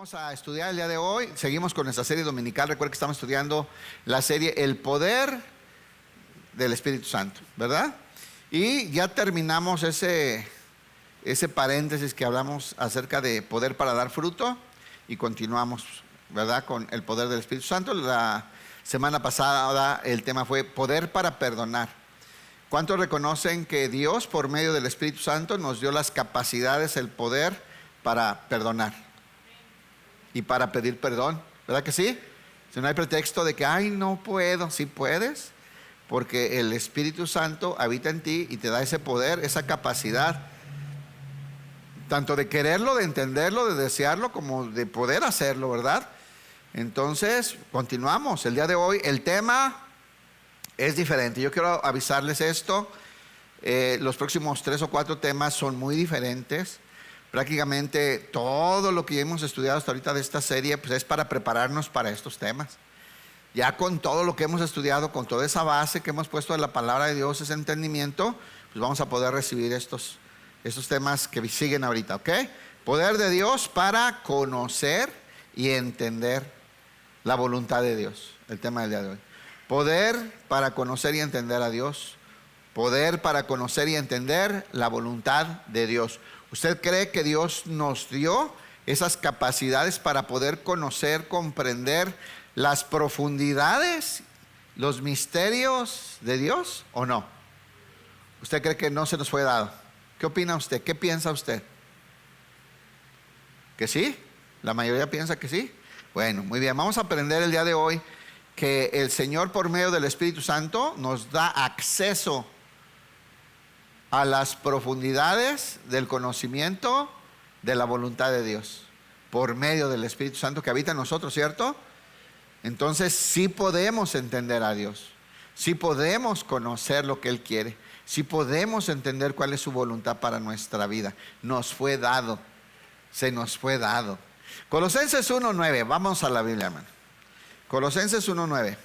Vamos a estudiar el día de hoy. Seguimos con nuestra serie dominical. Recuerda que estamos estudiando la serie El Poder del Espíritu Santo, ¿verdad? Y ya terminamos ese paréntesis que hablamos acerca de poder para dar fruto y continuamos, ¿verdad?, con el poder del Espíritu Santo. La semana pasada el tema fue poder para perdonar. ¿Cuántos reconocen que Dios, por medio del Espíritu Santo, nos dio las capacidades, el poder para perdonar y para pedir perdón? ¿Verdad que sí? Si no hay pretexto de que, ay, no puedo. Sí puedes, porque el Espíritu Santo habita en ti y te da ese poder, esa capacidad, tanto de quererlo, de entenderlo, de desearlo, como de poder hacerlo, ¿verdad? Entonces, continuamos. El día de hoy el tema es diferente. Yo quiero avisarles esto. Los próximos 3 o 4 temas son muy diferentes. Prácticamente todo lo que hemos estudiado hasta ahorita de esta serie, pues es para prepararnos para estos temas. Ya con todo lo que hemos estudiado, con toda esa base que hemos puesto de la palabra de Dios, ese entendimiento, pues vamos a poder recibir estos temas que siguen ahorita, ¿ok? Poder de Dios para conocer y entender la voluntad de Dios. El tema del día de hoy. Poder para conocer y entender a Dios. Poder para conocer y entender la voluntad de Dios. ¿Usted cree que Dios nos dio esas capacidades para poder conocer, comprender las profundidades, los misterios de Dios o no? ¿Usted cree que no se nos fue dado? ¿Qué opina usted? ¿Qué piensa usted? ¿Que sí? ¿La mayoría piensa que sí? Bueno, muy bien. Vamos a aprender el día de hoy que el Señor, por medio del Espíritu Santo, nos da acceso a las profundidades del conocimiento de la voluntad de Dios, por medio del Espíritu Santo que habita en nosotros, ¿cierto? Entonces sí podemos entender a Dios, sí podemos conocer lo que Él quiere, sí podemos entender cuál es su voluntad para nuestra vida. Nos fue dado, se nos fue dado. Colosenses 1:9, vamos a la Biblia, hermano. Colosenses 1:9.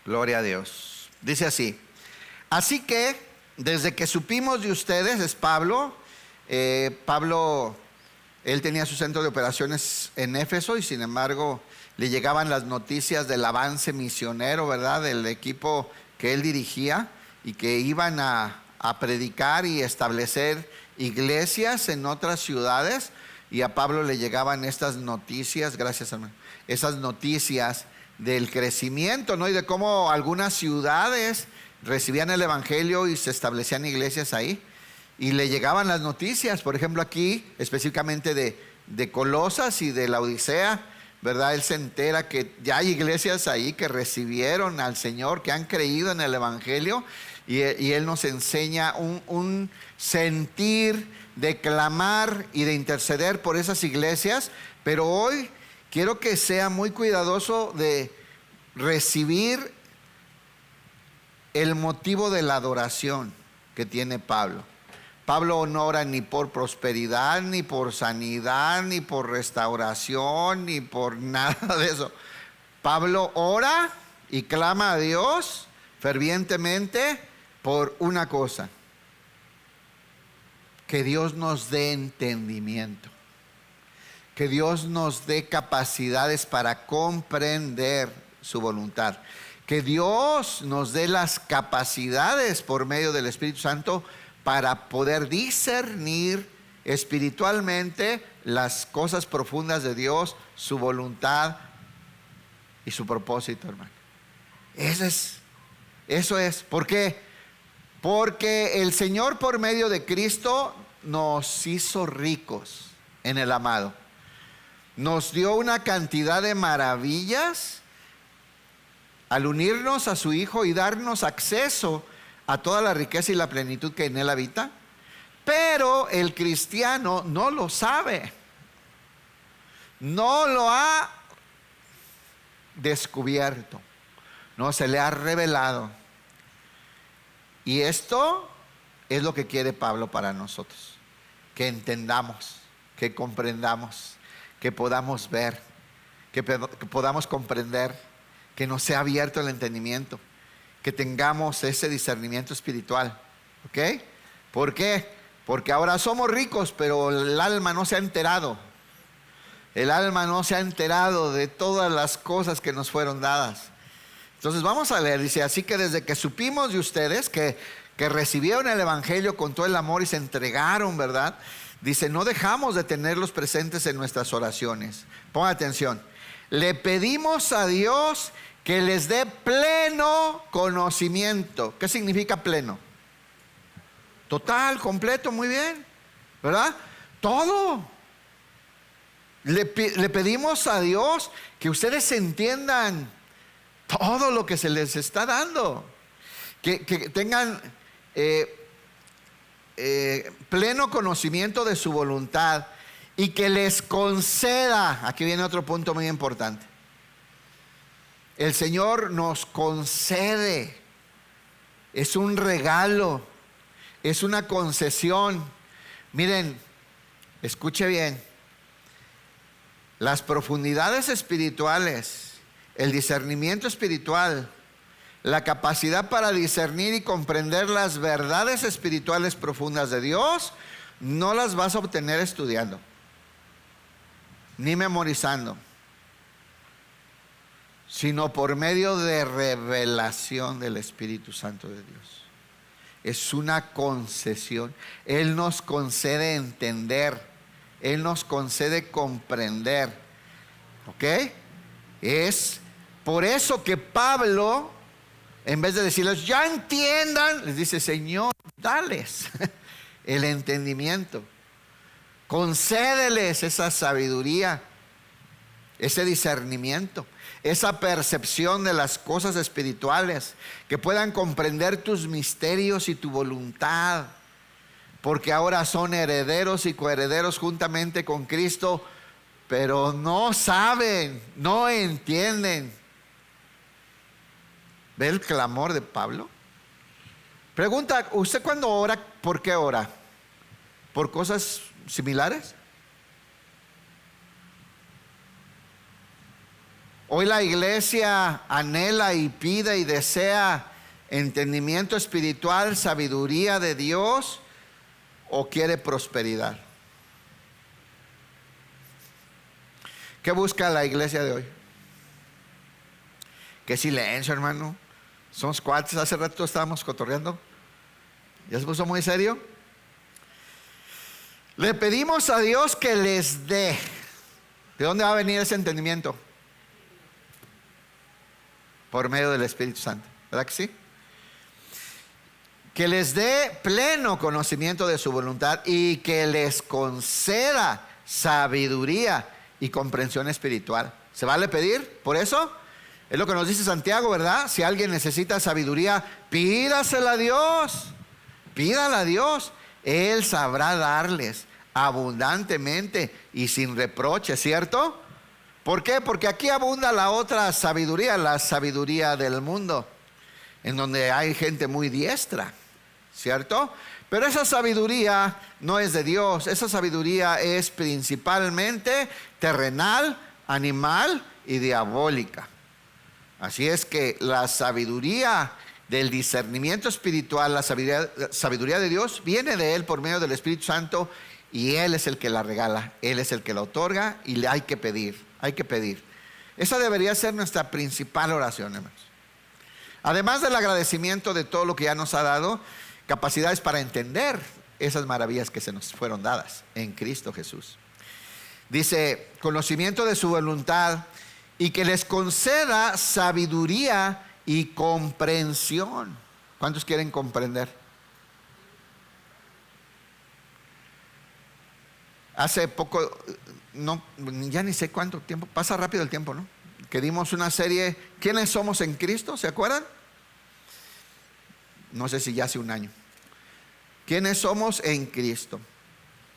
Gloria a Dios. Dice así: así que desde que supimos de ustedes, es Pablo, él tenía su centro de operaciones en Éfeso y sin embargo le llegaban las noticias del avance misionero, ¿verdad?, del equipo que él dirigía y que iban a predicar y establecer iglesias en otras ciudades, y a Pablo le llegaban estas noticias, gracias hermano, esas noticias del crecimiento, ¿no?, y de cómo algunas ciudades recibían el evangelio y se establecían iglesias ahí, y le llegaban las noticias. Por ejemplo, aquí específicamente de Colosas y de la Odisea, ¿verdad? Él se entera que ya hay iglesias ahí que recibieron al Señor, que han creído en el evangelio, y él nos enseña un sentir de clamar y de interceder por esas iglesias. Pero hoy quiero que sea muy cuidadoso de recibir el motivo de la adoración que tiene Pablo. Pablo no ora ni por prosperidad, ni por sanidad, ni por restauración, ni por nada de eso. Pablo ora y clama a Dios fervientemente por una cosa: que Dios nos dé entendimiento, que Dios nos dé capacidades para comprender su voluntad, que Dios nos dé las capacidades por medio del Espíritu Santo para poder discernir espiritualmente las cosas profundas de Dios, su voluntad y su propósito, hermano. Eso es. ¿Por qué? Porque el Señor, por medio de Cristo, nos hizo ricos en el amado. Nos dio una cantidad de maravillas al unirnos a su Hijo y darnos acceso a toda la riqueza y la plenitud que en Él habita. Pero el cristiano no lo sabe, no lo ha descubierto, no se le ha revelado. Y esto es lo que quiere Pablo para nosotros: que entendamos, que comprendamos, que podamos ver, que podamos comprender, que nos sea abierto el entendimiento, que tengamos ese discernimiento espiritual. ¿Ok? ¿Por qué? Porque ahora somos ricos, pero el alma no se ha enterado. El alma no se ha enterado de todas las cosas que nos fueron dadas. Entonces vamos a leer, dice, así que desde que supimos de ustedes que recibieron el evangelio con todo el amor y se entregaron, ¿verdad? Dice, no dejamos de tenerlos presentes en nuestras oraciones. Pongan atención. Le pedimos a Dios que les dé pleno conocimiento. ¿Qué significa pleno? Total, completo, muy bien, ¿verdad? Todo. Le pedimos a Dios que ustedes entiendan todo lo que se les está dando, que tengan pleno conocimiento de su voluntad y que les conceda. Aquí viene otro punto muy importante. El Señor nos concede, es un regalo, es una concesión. Miren, escuche bien, las profundidades espirituales, el discernimiento espiritual, la capacidad para discernir y comprender las verdades espirituales profundas de Dios, no las vas a obtener estudiando, ni memorizando, sino por medio de revelación del Espíritu Santo de Dios. Es una concesión. Él nos concede entender, Él nos concede comprender. ¿Ok? Es por eso que Pablo, en vez de decirles, ya entiendan, les dice, Señor, dales el entendimiento. Concédeles esa sabiduría, ese discernimiento, esa percepción de las cosas espirituales, que puedan comprender tus misterios y tu voluntad, porque ahora son herederos y coherederos juntamente con Cristo, pero no saben, no entienden. ¿Ve el clamor de Pablo? Pregunta, ¿usted cuando ora, por qué ora? ¿Por cosas similares? Hoy la iglesia anhela y pide y desea entendimiento espiritual, sabiduría de Dios, o quiere prosperidad. ¿Qué busca la iglesia de hoy? Qué silencio, hermano. Somos cuates, hace rato estábamos cotorreando. ¿Ya se puso muy serio? Le pedimos a Dios que les dé. ¿De dónde va a venir ese entendimiento? Por medio del Espíritu Santo, ¿verdad que sí? Que les dé pleno conocimiento de su voluntad y que les conceda sabiduría y comprensión espiritual. ¿Se vale pedir por eso? Es lo que nos dice Santiago, ¿verdad? Si alguien necesita sabiduría, pídasela a Dios. Pídala a Dios. Él sabrá darles abundantemente y sin reproche, ¿cierto? ¿Por qué? Porque aquí abunda la otra sabiduría, la sabiduría del mundo, en donde hay gente muy diestra, ¿cierto? Pero esa sabiduría no es de Dios. Esa sabiduría es principalmente terrenal, animal y diabólica. Así es que la sabiduría del discernimiento espiritual, la sabiduría de Dios, viene de Él por medio del Espíritu Santo, y Él es el que la regala, Él es el que la otorga, y le hay que pedir, hay que pedir. Esa debería ser nuestra principal oración, hermanos. Además del agradecimiento de todo lo que ya nos ha dado, capacidades para entender esas maravillas que se nos fueron dadas en Cristo Jesús. Dice, conocimiento de su voluntad, y que les conceda sabiduría y comprensión. ¿Cuántos quieren comprender? Hace poco, no, ya ni sé cuánto tiempo, pasa rápido el tiempo, ¿no? Que dimos una serie, ¿quiénes somos en Cristo? ¿Se acuerdan? No sé si ya hace un año. ¿Quiénes somos en Cristo?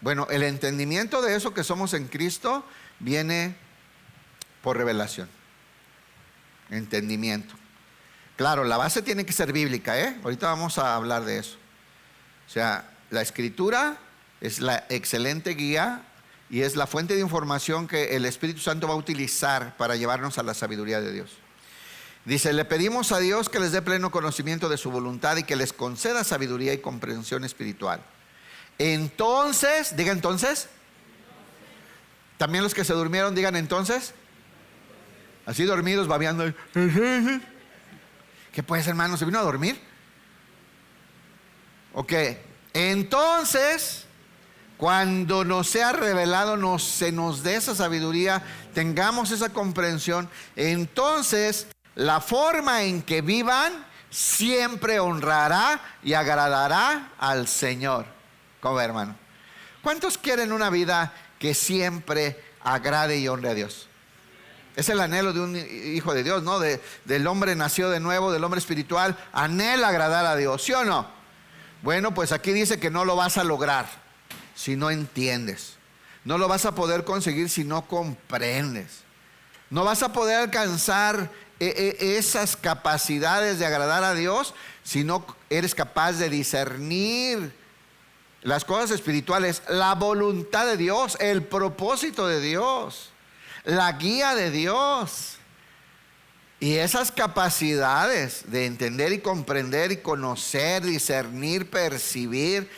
Bueno, el entendimiento de eso que somos en Cristo viene por revelación. Entendimiento. Claro, la base tiene que ser bíblica, ¿eh? Ahorita vamos a hablar de eso. O sea, la Escritura es la excelente guía y es la fuente de información que el Espíritu Santo va a utilizar para llevarnos a la sabiduría de Dios. Dice, le pedimos a Dios que les dé pleno conocimiento de su voluntad y que les conceda sabiduría y comprensión espiritual. Entonces, diga entonces. También los que se durmieron, digan entonces. Así dormidos, babeando. ¿Qué pues, hermano? ¿Se vino a dormir? Ok. Entonces, cuando nos sea revelado, se nos dé esa sabiduría, tengamos esa comprensión, entonces la forma en que vivan siempre honrará y agradará al Señor. ¿Cómo ve, hermano? ¿Cuántos quieren una vida que siempre agrade y honre a Dios? Es el anhelo de un hijo de Dios, ¿no? Del hombre nacido de nuevo, del hombre espiritual, anhela agradar a Dios, ¿sí o no? Bueno, pues aquí dice que no lo vas a lograr si no entiendes. No lo vas a poder conseguir si no comprendes. No vas a poder alcanzar esas capacidades de agradar a Dios si no eres capaz de discernir las cosas espirituales, la voluntad de Dios, el propósito de Dios, la guía de Dios. Y esas capacidades de entender y comprender y conocer, discernir, percibir,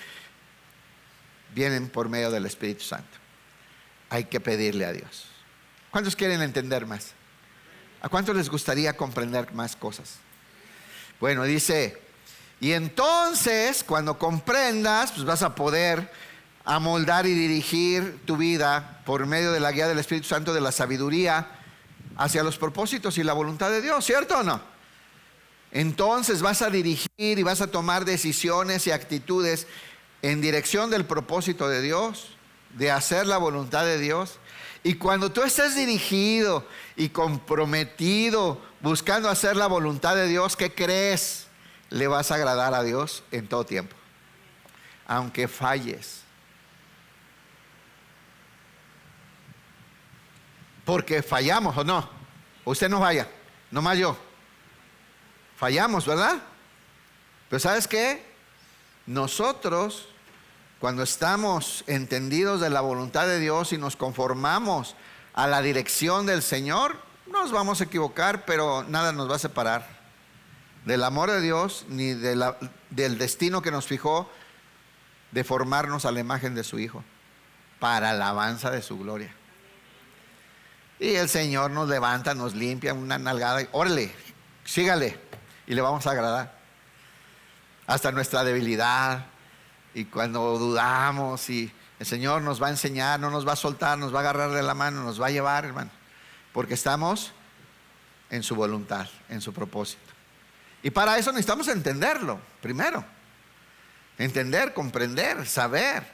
vienen por medio del Espíritu Santo. Hay que pedirle a Dios. ¿Cuántos quieren entender más? ¿A cuántos les gustaría comprender más cosas? Bueno, dice, y entonces cuando comprendas, pues vas a poder amoldar y dirigir tu vida por medio de la guía del Espíritu Santo, de la sabiduría, hacia los propósitos y la voluntad de Dios, ¿cierto o no? Entonces vas a dirigir y vas a tomar decisiones y actitudes en dirección del propósito de Dios, de hacer la voluntad de Dios. Y cuando tú estés dirigido y comprometido buscando hacer la voluntad de Dios, ¿qué crees? Le vas a agradar a Dios en todo tiempo, aunque falles. Porque fallamos, ¿o no? Usted no falla, nomás yo. Fallamos, ¿verdad? Pero ¿sabes qué? Nosotros, cuando estamos entendidos de la voluntad de Dios y nos conformamos a la dirección del Señor, nos vamos a equivocar, pero nada nos va a separar del amor de Dios, ni del destino que nos fijó de formarnos a la imagen de su Hijo, para alabanza de su gloria. Y el Señor nos levanta, nos limpia una nalgada y órale, sígale, y le vamos a agradar. Hasta nuestra debilidad, y cuando dudamos, y el Señor nos va a enseñar, no nos va a soltar, nos va a agarrar de la mano, nos va a llevar, hermano, porque estamos en su voluntad, en su propósito. Y para eso necesitamos entenderlo primero. Entender, comprender, saber.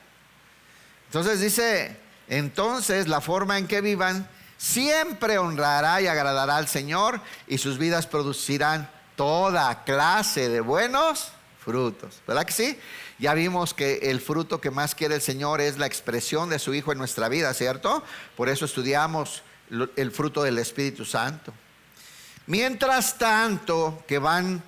Entonces dice, entonces la forma en que vivan siempre honrará y agradará al Señor, y sus vidas producirán toda clase de buenos frutos. ¿Verdad que sí? Ya vimos que el fruto que más quiere el Señor es la expresión de su Hijo en nuestra vida, ¿cierto? Por eso estudiamos el fruto del Espíritu Santo. Mientras tanto que van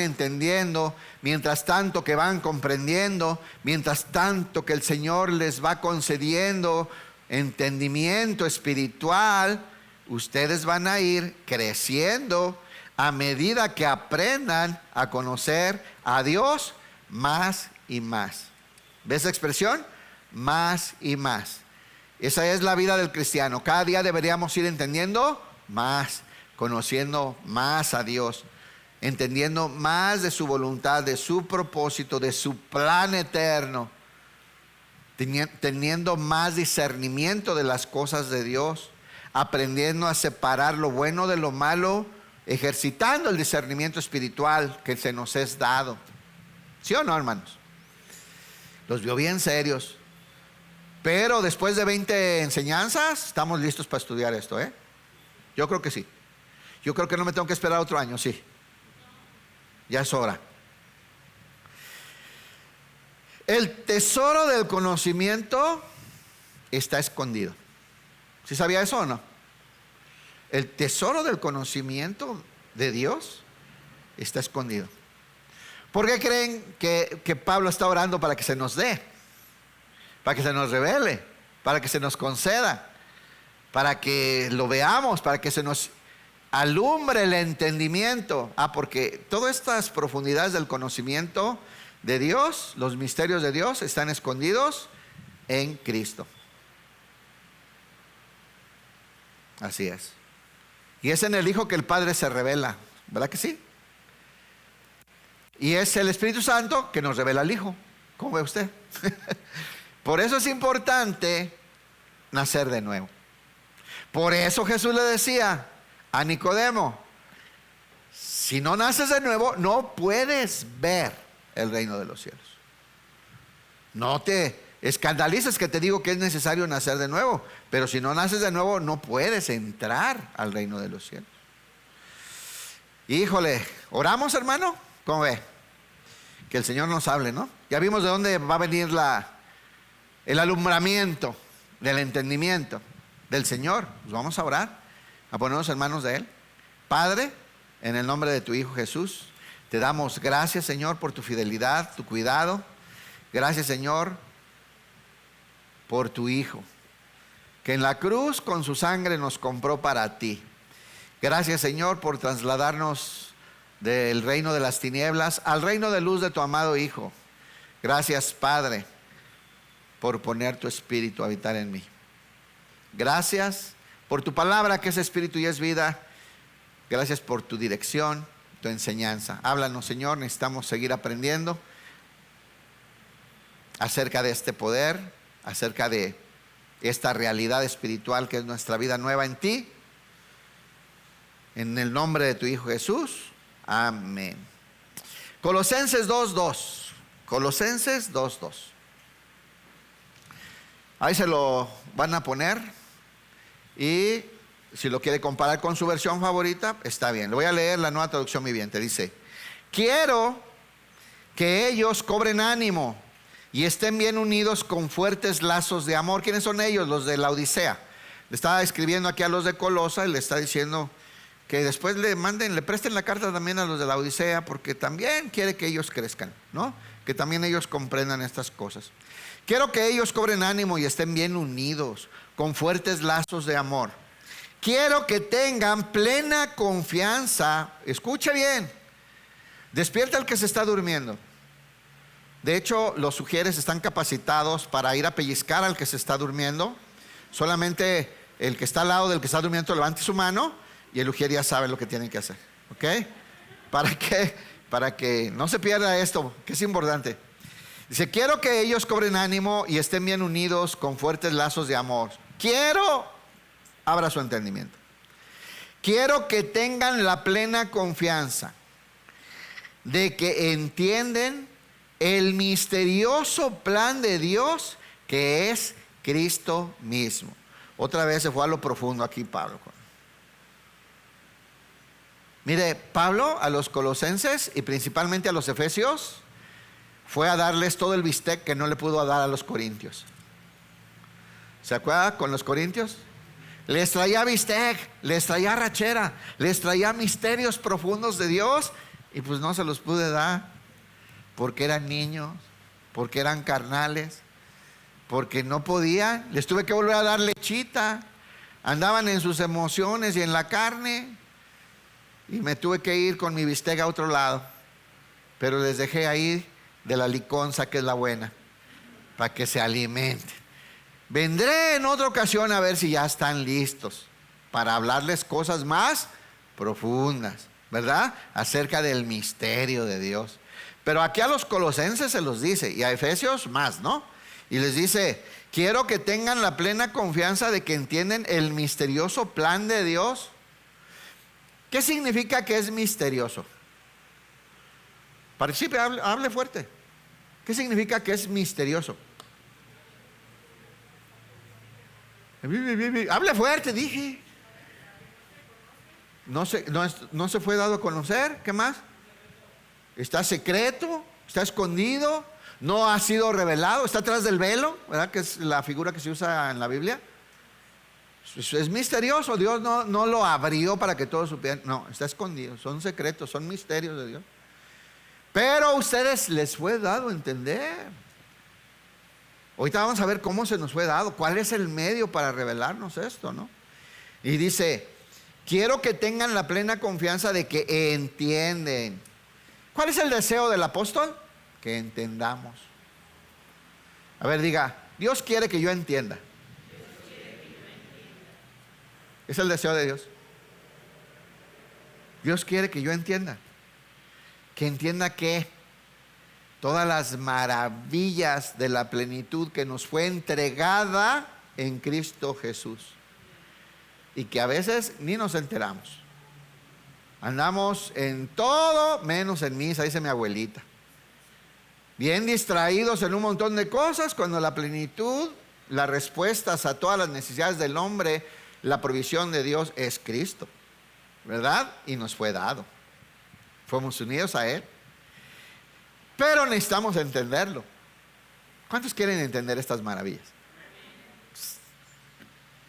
entendiendo, mientras tanto que van comprendiendo, mientras tanto que el Señor les va concediendo entendimiento espiritual, ustedes van a ir creciendo a medida que aprendan a conocer a Dios más y más. ¿Ves la expresión? Más y más. Esa es la vida del cristiano. Cada día deberíamos ir entendiendo más, conociendo más a Dios, entendiendo más de su voluntad, de su propósito, de su plan eterno, teniendo más discernimiento de las cosas de Dios, aprendiendo a separar lo bueno de lo malo, ejercitando el discernimiento espiritual que se nos es dado. ¿Sí o no, hermanos? Los vio bien serios. Pero después de 20 enseñanzas, estamos listos para estudiar esto, ¿eh? Yo creo que sí. Yo creo que no me tengo que esperar otro año, sí. Ya es hora. El tesoro del conocimiento está escondido. ¿Sí sabía eso o no? El tesoro del conocimiento de Dios está escondido. ¿Por qué creen que Pablo está orando para que se nos dé? Para que se nos revele, para que se nos conceda, para que lo veamos, para que se nos alumbre el entendimiento. Porque todas estas profundidades del conocimiento de Dios, los misterios de Dios, están escondidos en Cristo. Así es. Y es en el Hijo que el Padre se revela, ¿verdad que sí? Y es el Espíritu Santo que nos revela al Hijo. ¿Cómo ve usted? Por eso es importante nacer de nuevo. Por eso Jesús le decía a Nicodemo: si no naces de nuevo, no puedes ver el reino de los cielos. No te escandalices que te digo que es necesario nacer de nuevo, pero si no naces de nuevo, no puedes entrar al reino de los cielos. Híjole, ¿oramos, hermano? ¿Cómo ve? Que el Señor nos hable, ¿no? Ya vimos de dónde va a venir el alumbramiento del entendimiento del Señor. Pues vamos a orar, a ponernos en manos de Él. Padre, en el nombre de tu Hijo Jesús, te damos gracias, Señor, por tu fidelidad, tu cuidado. Gracias, Señor, por tu Hijo, que en la cruz con su sangre nos compró para ti. Gracias, Señor, por trasladarnos del reino de las tinieblas al reino de luz de tu amado Hijo. Gracias, Padre, por poner tu Espíritu a habitar en mí. Gracias por tu palabra, que es Espíritu y es vida. Gracias por tu dirección, tu enseñanza. Háblanos, Señor, necesitamos seguir aprendiendo acerca de este poder, acerca de esta realidad espiritual que es nuestra vida nueva en ti. En el nombre de tu Hijo Jesús, amén. Colosenses 2:2. Colosenses 2:2. Ahí se lo van a poner, y si lo quiere comparar con su versión favorita, está bien. Le voy a leer la Nueva Traducción Viviente. Dice: quiero que ellos cobren ánimo y estén bien unidos con fuertes lazos de amor. ¿Quiénes son ellos? Los de la Odisea. Le estaba escribiendo aquí a los de Colosa y le está diciendo que después le presten la carta también a los de la Odisea, porque también quiere que ellos crezcan, ¿no? Que también ellos comprendan estas cosas. Quiero que ellos cobren ánimo y estén bien unidos con fuertes lazos de amor. Quiero que tengan plena confianza. Escuche bien. Despierta al que se está durmiendo. De hecho, los sugieres están capacitados para ir a pellizcar al que se está durmiendo. Solamente el que está al lado del que está durmiendo levante su mano y el ujier ya sabe lo que tienen que hacer. ¿Ok? Para que no se pierda esto, que es importante. Dice: quiero que ellos cobren ánimo y estén bien unidos con fuertes lazos de amor. Abra su entendimiento. Quiero que tengan la plena confianza de que entienden el misterioso plan de Dios, que es Cristo mismo. Otra vez se fue a lo profundo aquí Pablo. Mire, Pablo a los colosenses y principalmente a los efesios fue a darles todo el bistec que no le pudo dar a los corintios. ¿Se acuerda con los corintios? Les traía bistec, les traía rachera, les traía misterios profundos de Dios, y pues no se los pude dar porque eran niños, porque eran carnales, porque no podían. Les tuve que volver a dar lechita. Andaban en sus emociones y en la carne, y me tuve que ir con mi bistec a otro lado, pero les dejé ahí de la liconza, que es la buena, para que se alimenten. Vendré en otra ocasión a ver si ya están listos para hablarles cosas más profundas, ¿verdad? Acerca del misterio de Dios. Pero aquí a los colosenses se los dice, y a Efesios más, ¿no? Y les dice: quiero que tengan la plena confianza de que entienden el misterioso plan de Dios. ¿Qué significa que es misterioso? Participe, hable fuerte. ¿Qué significa que es misterioso? Hable fuerte, dije. No se fue dado a conocer. ¿Qué más? Está secreto, está escondido, no ha sido revelado, está atrás del velo, ¿verdad? Que es la figura que se usa en la Biblia. Es misterioso. Dios no lo abrió para que todos supieran. No, está escondido. Son secretos, son misterios de Dios. Pero a ustedes les fue dado entender. Ahorita vamos a ver cómo se nos fue dado, cuál es el medio para revelarnos esto, ¿no? Y dice: Quiero que tengan la plena confianza de que entienden. ¿Cuál es el deseo del apóstol? Que entendamos. A ver, diga, Dios quiere que yo entienda. Es el deseo de Dios. Dios quiere que yo entienda. Que entienda que todas las maravillas de la plenitud que nos fue entregada en Cristo Jesús. Y que a veces ni nos enteramos. Andamos en todo menos en misa, dice mi abuelita. Bien distraídos en un montón de cosas, cuando la plenitud, las respuestas a todas las necesidades del hombre, la provisión de Dios es Cristo, ¿verdad? Y nos fue dado. Fuimos unidos a Él. Pero necesitamos entenderlo. ¿Cuántos quieren entender estas maravillas?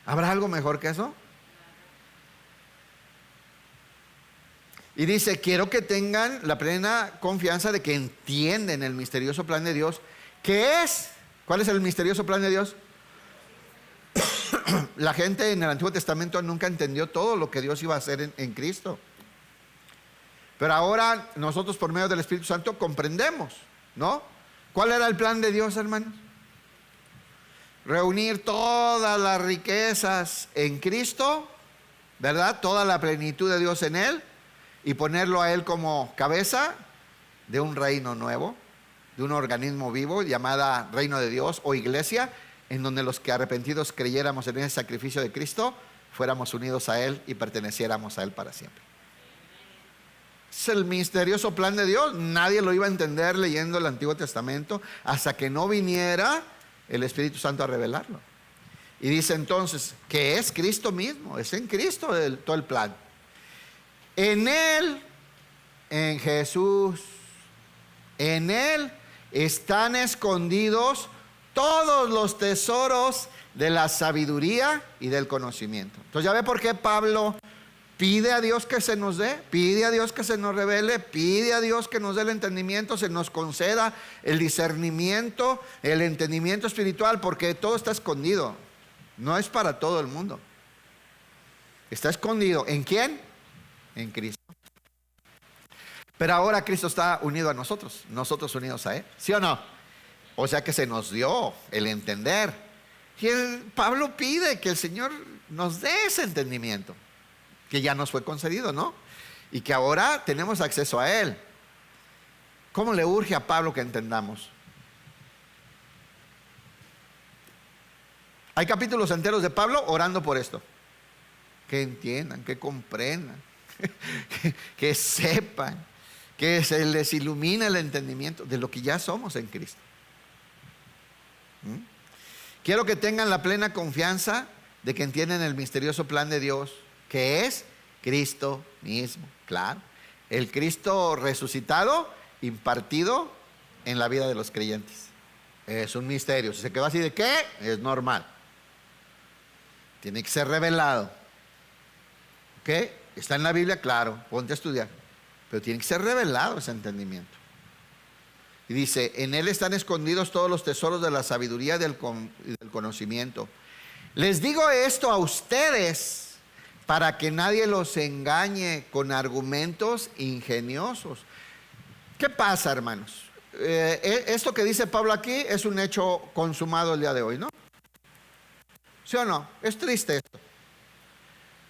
¿Habrá algo mejor que eso? Y dice, quiero que tengan la plena confianza de que entienden el misterioso plan de Dios. ¿Qué es? ¿Cuál es el misterioso plan de Dios? La gente en el Antiguo Testamento nunca entendió todo lo que Dios iba a hacer en Cristo. Pero ahora nosotros por medio del Espíritu Santo comprendemos, ¿no? ¿Cuál era el plan de Dios, hermanos? Reunir todas las riquezas en Cristo, ¿verdad? Toda la plenitud de Dios en Él. Y ponerlo a Él como cabeza de un reino nuevo, de un organismo vivo llamada Reino de Dios o Iglesia, en donde los que arrepentidos creyéramos en ese sacrificio de Cristo, fuéramos unidos a Él y perteneciéramos a Él para siempre. Es el misterioso plan de Dios. Nadie lo iba a entender leyendo el Antiguo Testamento hasta que no viniera el Espíritu Santo a revelarlo. Y dice entonces que es Cristo mismo, es en Cristo todo el plan. En Él, en Jesús, en Él están escondidos todos los tesoros de la sabiduría y del conocimiento. Entonces ya ve por qué Pablo pide a Dios que se nos dé, pide a Dios que se nos revele, pide a Dios que nos dé el entendimiento, se nos conceda el discernimiento, el entendimiento espiritual, porque todo está escondido. No es para todo el mundo. Está escondido. ¿En quién? En Cristo. Pero ahora Cristo está unido a nosotros, nosotros unidos a Él, ¿sí o no? O sea que se nos dio el entender. Y Pablo pide que el Señor nos dé ese entendimiento, que ya nos fue concedido, ¿no? Y que ahora tenemos acceso a Él. ¿Cómo le urge a Pablo que entendamos? Hay capítulos enteros de Pablo orando por esto. Que entiendan, que comprendan. Que sepan, que se les ilumine el entendimiento de lo que ya somos en Cristo. Quiero que tengan la plena confianza de que entienden el misterioso plan de Dios, que es Cristo mismo. Claro, el Cristo resucitado, impartido en la vida de los creyentes. Es un misterio. Si se quedó así de qué, es normal. Tiene que ser revelado. ¿Ok? Está en la Biblia, claro, ponte a estudiar. Pero tiene que ser revelado ese entendimiento. Y dice, en Él están escondidos todos los tesoros de la sabiduría y del conocimiento. Les digo esto a ustedes para que nadie los engañe con argumentos ingeniosos. ¿Qué pasa, hermanos? Esto que dice Pablo aquí es un hecho consumado el día de hoy, ¿no? ¿Sí o no? Es triste esto.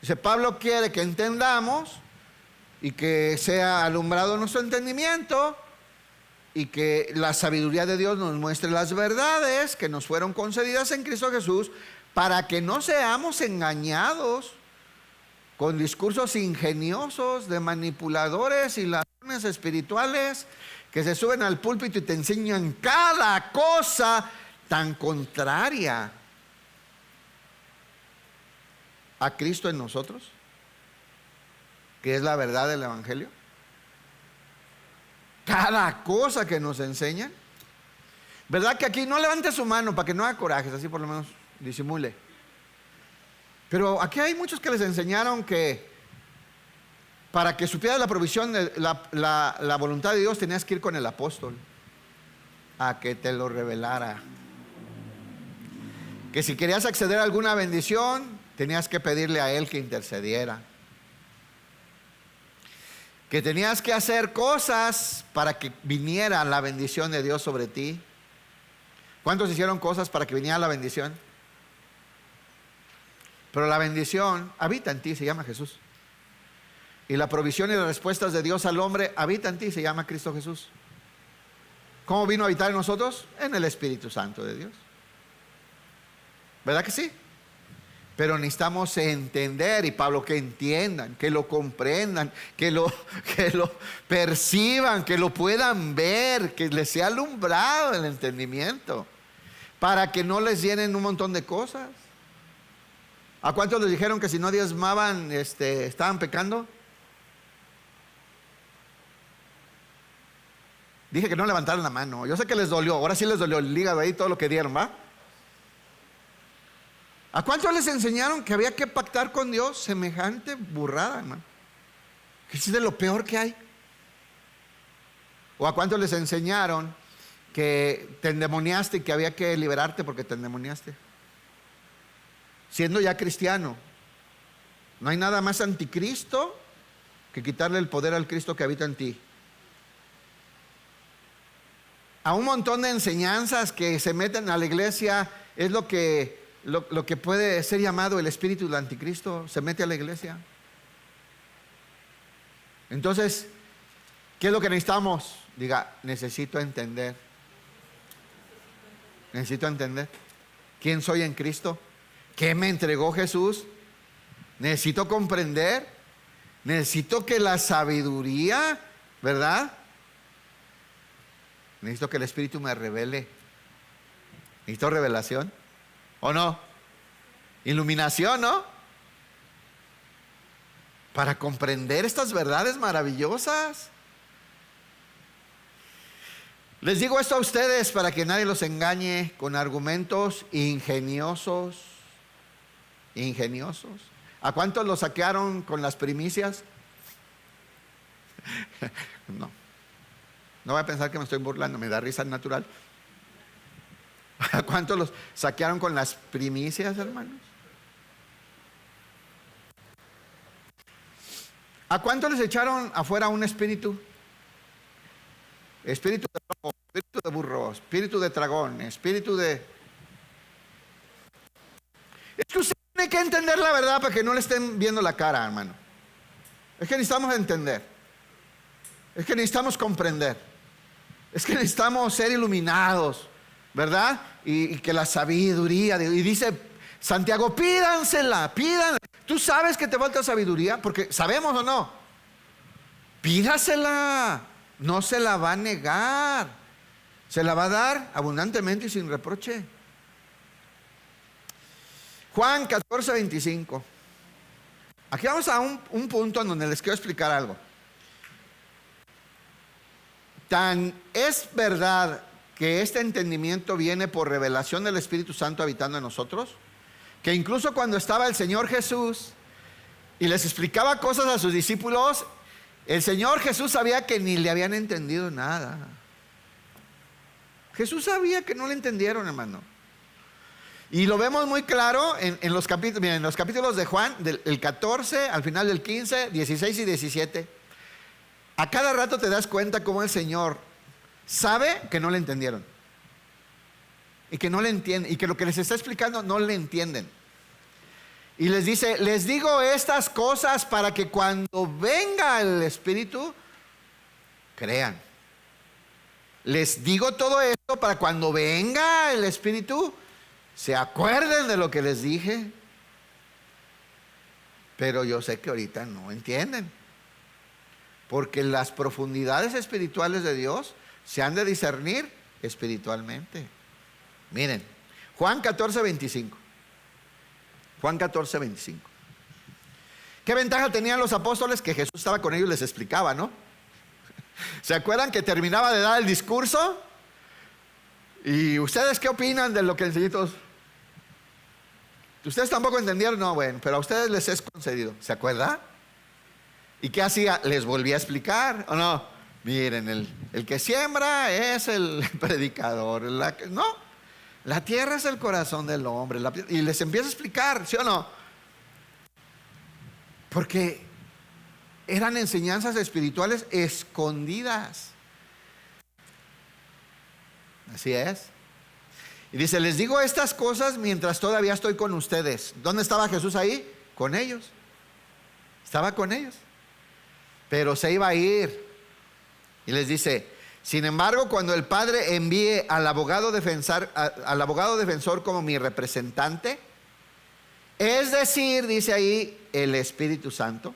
Dice, Pablo quiere que entendamos y que sea alumbrado nuestro entendimiento y que la sabiduría de Dios nos muestre las verdades que nos fueron concedidas en Cristo Jesús, para que no seamos engañados con discursos ingeniosos de manipuladores y ladrones espirituales que se suben al púlpito y te enseñan cada cosa tan contraria a Cristo en nosotros, que es la verdad del Evangelio. Cada cosa que nos enseñan, ¿verdad? Que aquí no levante su mano para que no haga corajes, así por lo menos disimule. Pero aquí hay muchos que les enseñaron que para que supieras la provisión de la voluntad de Dios, tenías que ir con el apóstol a que te lo revelara. Que si querías acceder a alguna bendición, tenías que pedirle a él que intercediera. que tenías que hacer cosas para que viniera la bendición de Dios sobre ti. ¿Cuántos hicieron cosas para que viniera la bendición? Pero la bendición habita en ti, se llama Jesús. Y la provisión y las respuestas de Dios al hombre habita en ti, se llama Cristo Jesús. ¿Cómo vino a habitar en nosotros? En el Espíritu Santo de Dios. ¿Verdad que sí? Pero necesitamos entender, y Pablo, que entiendan, que lo comprendan, que lo perciban, que lo puedan ver, que les sea alumbrado el entendimiento, para que no les llenen un montón de cosas. ¿A cuántos les dijeron que si no diezmaban, estaban pecando? Dije que no levantaran la mano. Yo sé que les dolió, ahora sí les dolió el hígado ahí, todo lo que dieron, ¿va? ¿A cuántos les enseñaron que había que pactar con Dios? Semejante burrada, hermano. Que es de lo peor que hay. ¿O a cuántos les enseñaron que te endemoniaste y que había que liberarte porque te endemoniaste? Siendo ya cristiano, no hay nada más anticristo que quitarle el poder al Cristo que habita en ti. A un montón de enseñanzas que se meten a la iglesia es lo que puede ser llamado el espíritu del anticristo. Se mete a la iglesia. Entonces, ¿qué es lo que necesitamos? Diga, necesito entender. Necesito entender quién soy en Cristo, qué me entregó Jesús. Necesito comprender. Necesito que la sabiduría, ¿verdad? Necesito que el Espíritu me revele. Necesito revelación, ¿o no? Iluminación, ¿no? Para comprender estas verdades maravillosas. Les digo esto a ustedes para que nadie los engañe con argumentos ingeniosos. Ingeniosos. ¿A cuántos los saquearon con las primicias? No. No voy a pensar que me estoy burlando, me da risa natural. ¿A cuántos los saquearon con las primicias, hermanos? ¿A cuántos les echaron afuera un espíritu? Espíritu de lobo, espíritu de burro, espíritu de dragón, espíritu de... Es que usted tiene que entender la verdad para que no le estén viendo la cara, hermano. Es que necesitamos entender. Es que necesitamos comprender. Es que necesitamos ser iluminados, ¿verdad? Y que la sabiduría, y dice Santiago, pídansela, pídanla. ¿Tú sabes que te falta sabiduría? Porque sabemos o no. Pídasela, no se la va a negar. Se la va a dar abundantemente y sin reproche. Juan 14:25. Aquí vamos a un punto en donde les quiero explicar algo. Tan es verdad que este entendimiento viene por revelación del Espíritu Santo habitando en nosotros, que incluso cuando estaba el Señor Jesús y les explicaba cosas a sus discípulos, el Señor Jesús sabía que ni le habían entendido nada. Jesús sabía que no le entendieron, hermano. Y lo vemos muy claro en los capítulos, miren, en los capítulos de Juan, del 14 al final del 15, 16 y 17. A cada rato te das cuenta cómo el Señor sabe que no le entendieron. Y que no le entienden. Y que lo que les está explicando no le entienden. Y les dice, les digo estas cosas para que cuando venga el Espíritu, crean. Les digo todo esto para cuando venga el Espíritu, se acuerden de lo que les dije. Pero yo sé que ahorita no entienden. Porque las profundidades espirituales de Dios se han de discernir espiritualmente. Miren, Juan 14:25. Juan 14:25. ¿Qué ventaja tenían los apóstoles? Que Jesús estaba con ellos y les explicaba, ¿no? ¿Se acuerdan que terminaba de dar el discurso? ¿Y ustedes qué opinan de lo que enseñé todos? ¿Ustedes tampoco entendieron? No, bueno, pero a ustedes les es concedido. ¿Se acuerda? ¿Y qué hacía? Les volvía a explicar, ¿o no? Miren, el que siembra es el predicador. La tierra es el corazón del hombre. Y les empieza a explicar, ¿sí o no? Porque eran enseñanzas espirituales escondidas. Así es. Y dice, les digo estas cosas mientras todavía estoy con ustedes. ¿Dónde estaba Jesús ahí? Con ellos. Estaba con ellos. Pero se iba a ir. Y les dice, sin embargo, cuando el Padre envíe al abogado defensor como mi representante, es decir, dice ahí, el Espíritu Santo.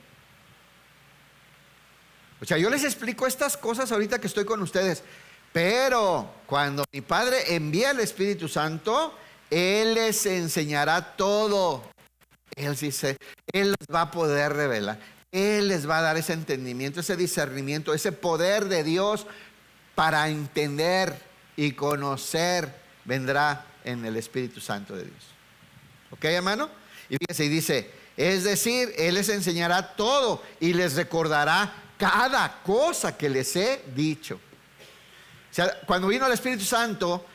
O sea, yo les explico estas cosas ahorita que estoy con ustedes, pero cuando mi Padre envíe al Espíritu Santo, Él les enseñará todo. Él dice, Él les va a poder revelar, Él les va a dar ese entendimiento, ese discernimiento, ese poder de Dios para entender y conocer, vendrá en el Espíritu Santo de Dios. ¿Ok, hermano? Y fíjense, y dice, es decir, Él les enseñará todo y les recordará cada cosa que les he dicho. O sea, cuando vino el Espíritu Santo,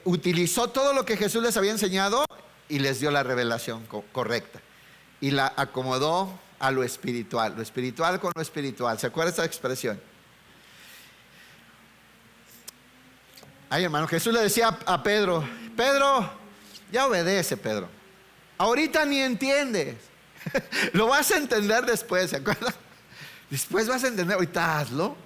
utilizó todo lo que Jesús les había enseñado y les dio la revelación correcta. Y la acomodó a lo espiritual con lo espiritual. ¿Se acuerda esta expresión? Ay, hermano, Jesús le decía a Pedro, Pedro, ya obedece, Pedro. Ahorita ni entiendes. Lo vas a entender después, ¿se acuerdan? Después vas a entender, ahorita hazlo.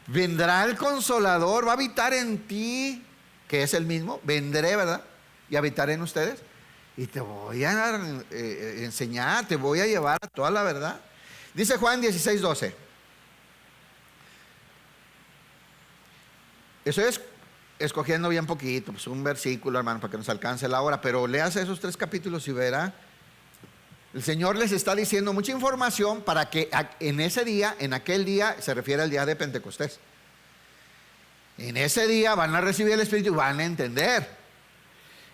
Vendrá el Consolador, va a habitar en ti, que es el mismo. Vendré, ¿verdad? Y habitaré en ustedes. Y te voy a enseñar, te voy a llevar a toda la verdad. Dice Juan 16:12. Eso es escogiendo bien poquito, pues un versículo, hermano, para que nos alcance la hora. Pero léase esos 3 capítulos y verá. El Señor les está diciendo mucha información para que en ese día, en aquel día, se refiere al día de Pentecostés. En ese día van a recibir el Espíritu y van a entender.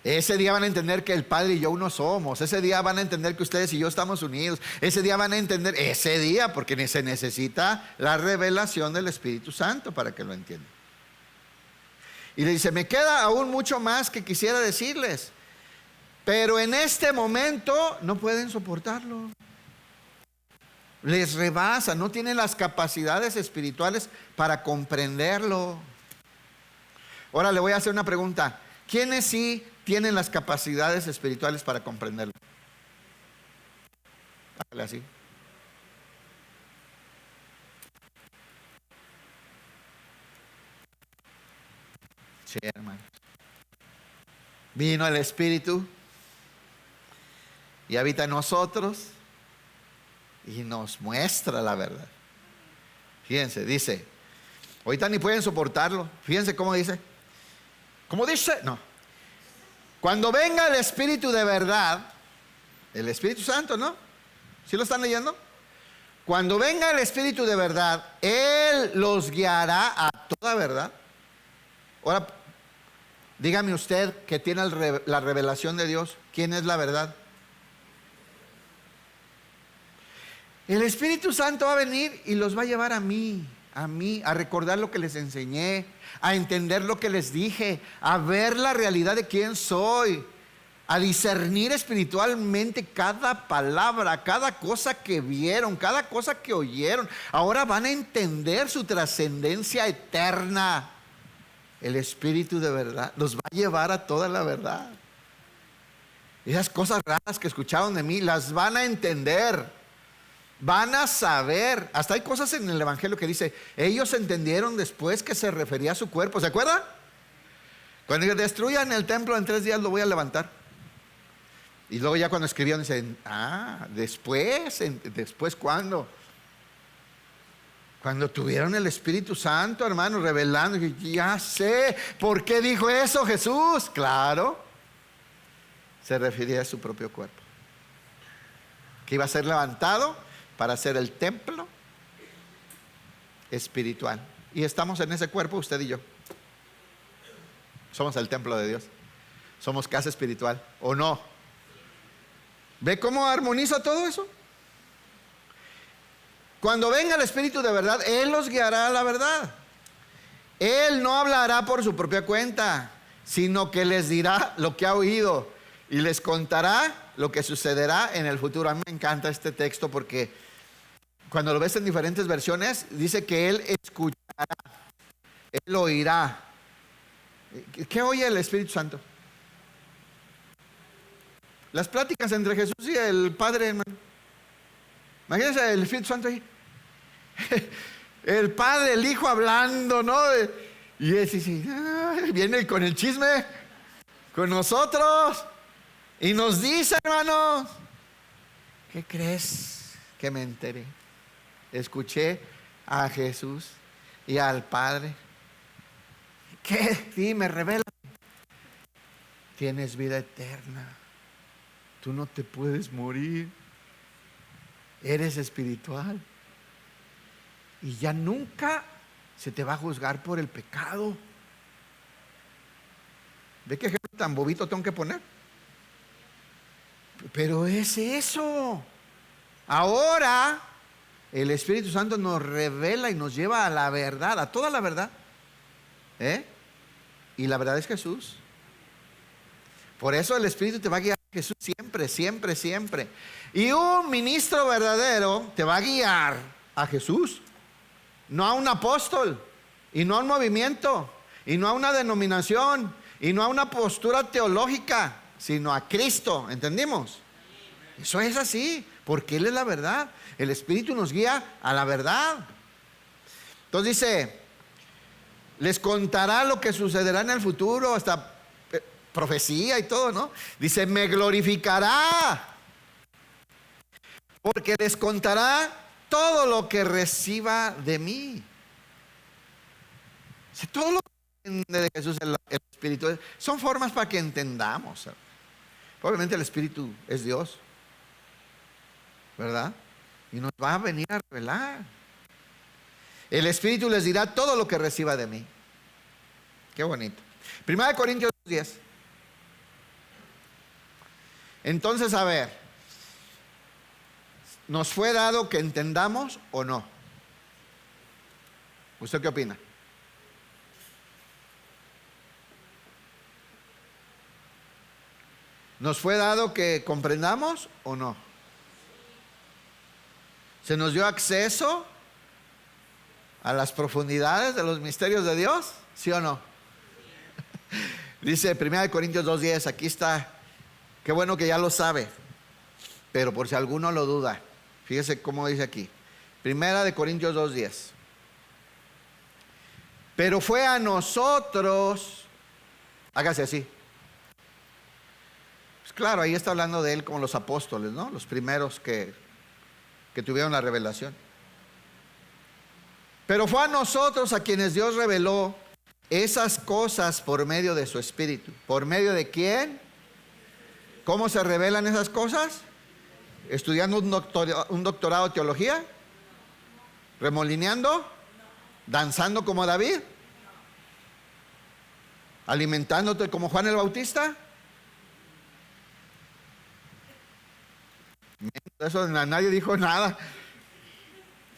Ese día van a entender que el Padre y yo uno somos. Ese día van a entender que ustedes y yo estamos unidos. Ese día van a entender, ese día, porque se necesita la revelación del Espíritu Santo para que lo entiendan. Y le dice, me queda aún mucho más que quisiera decirles, pero en este momento no pueden soportarlo. Les rebasa, no tienen las capacidades espirituales para comprenderlo. Ahora le voy a hacer una pregunta. ¿Quiénes sí tienen las capacidades espirituales para comprenderlo? Hágale así. Sí, hermano. Vino el Espíritu y habita en nosotros y nos muestra la verdad. Fíjense, dice, ahorita ni pueden soportarlo. Fíjense cómo dice. ¿Cómo dice? No. Cuando venga el Espíritu de verdad, el Espíritu Santo, ¿no? ¿Sí lo están leyendo? Cuando venga el Espíritu de verdad, Él los guiará a toda verdad. Ahora, dígame usted que tiene la revelación de Dios, ¿quién es la verdad? El Espíritu Santo va a venir y los va a llevar a mí, a recordar lo que les enseñé, a entender lo que les dije, a ver la realidad de quién soy, a discernir espiritualmente cada palabra, cada cosa que vieron, cada cosa que oyeron. Ahora van a entender su trascendencia eterna. El Espíritu de verdad los va a llevar a toda la verdad. Esas cosas raras que escucharon de mí las van a entender. Van a saber. Hasta hay cosas en el Evangelio que dice, ellos entendieron después que se refería a su cuerpo. ¿Se acuerdan? Cuando destruyan el templo en 3 días lo voy a levantar. Y luego ya cuando escribieron dicen, después ¿cuándo? Cuando tuvieron el Espíritu Santo, hermano, revelando, ya sé, ¿por qué dijo eso Jesús? Claro, se refería a su propio cuerpo, que iba a ser levantado para ser el templo espiritual. Y estamos en ese cuerpo, usted y yo. Somos el templo de Dios. Somos casa espiritual, ¿o no? ¿Ve cómo armoniza todo eso? Cuando venga el Espíritu de verdad, Él los guiará a la verdad. Él no hablará por su propia cuenta, sino que les dirá lo que ha oído y les contará lo que sucederá en el futuro. A mí me encanta este texto porque cuando lo ves en diferentes versiones, dice que Él escuchará, Él oirá. ¿Qué oye el Espíritu Santo? Las pláticas entre Jesús y el Padre, hermano. Imagínense el Espíritu Santo ahí. El Padre, el Hijo hablando, ¿no? Y viene con el chisme con nosotros y nos dice, hermanos, ¿qué crees que me enteré? Escuché a Jesús y al Padre. ¿Qué? Sí, me revela. Tienes vida eterna. Tú no te puedes morir. Eres espiritual. Y ya nunca se te va a juzgar por el pecado. ¿Ve qué ejemplo tan bobito tengo que poner? Pero es eso. Ahora el Espíritu Santo nos revela y nos lleva a la verdad, a toda la verdad. Y la verdad es Jesús. Por eso el Espíritu te va a guiar a Jesús siempre, siempre, siempre. Y un ministro verdadero te va a guiar a Jesús, no a un apóstol, y no a un movimiento, y no a una denominación, y no a una postura teológica, sino a Cristo. ¿Entendimos? Eso es así, porque Él es la verdad. El Espíritu nos guía a la verdad. Entonces dice, les contará lo que sucederá en el futuro, hasta profecía y todo, ¿no? Dice, me glorificará, porque les contará todo lo que reciba de mí. Si todo lo que entiende de Jesús el Espíritu son formas para que entendamos. Obviamente el Espíritu es Dios, ¿verdad? Y nos va a venir a revelar. El Espíritu les dirá todo lo que reciba de mí. Qué bonito. 1 Corintios 10. Entonces, a ver, ¿nos fue dado que entendamos o no? ¿Usted qué opina? ¿Nos fue dado que comprendamos o no? ¿Se nos dio acceso a las profundidades de los misterios de Dios? ¿Sí o no? Dice 1 Corintios 2:10, aquí está. Qué bueno que ya lo sabe, pero por si alguno lo duda, fíjese cómo dice aquí. 1 Corintios 2:10. Pero fue a nosotros, hágase así. Pues claro, ahí está hablando de Él como los apóstoles, ¿no? Los primeros que tuvieron la revelación. Pero fue a nosotros a quienes Dios reveló esas cosas por medio de su Espíritu. ¿Por medio de quién? ¿Cómo se revelan esas cosas? ¿Estudiando un doctorado de teología? ¿Remolineando? ¿Danzando como David? ¿Alimentándote como Juan el Bautista? Eso nadie dijo nada.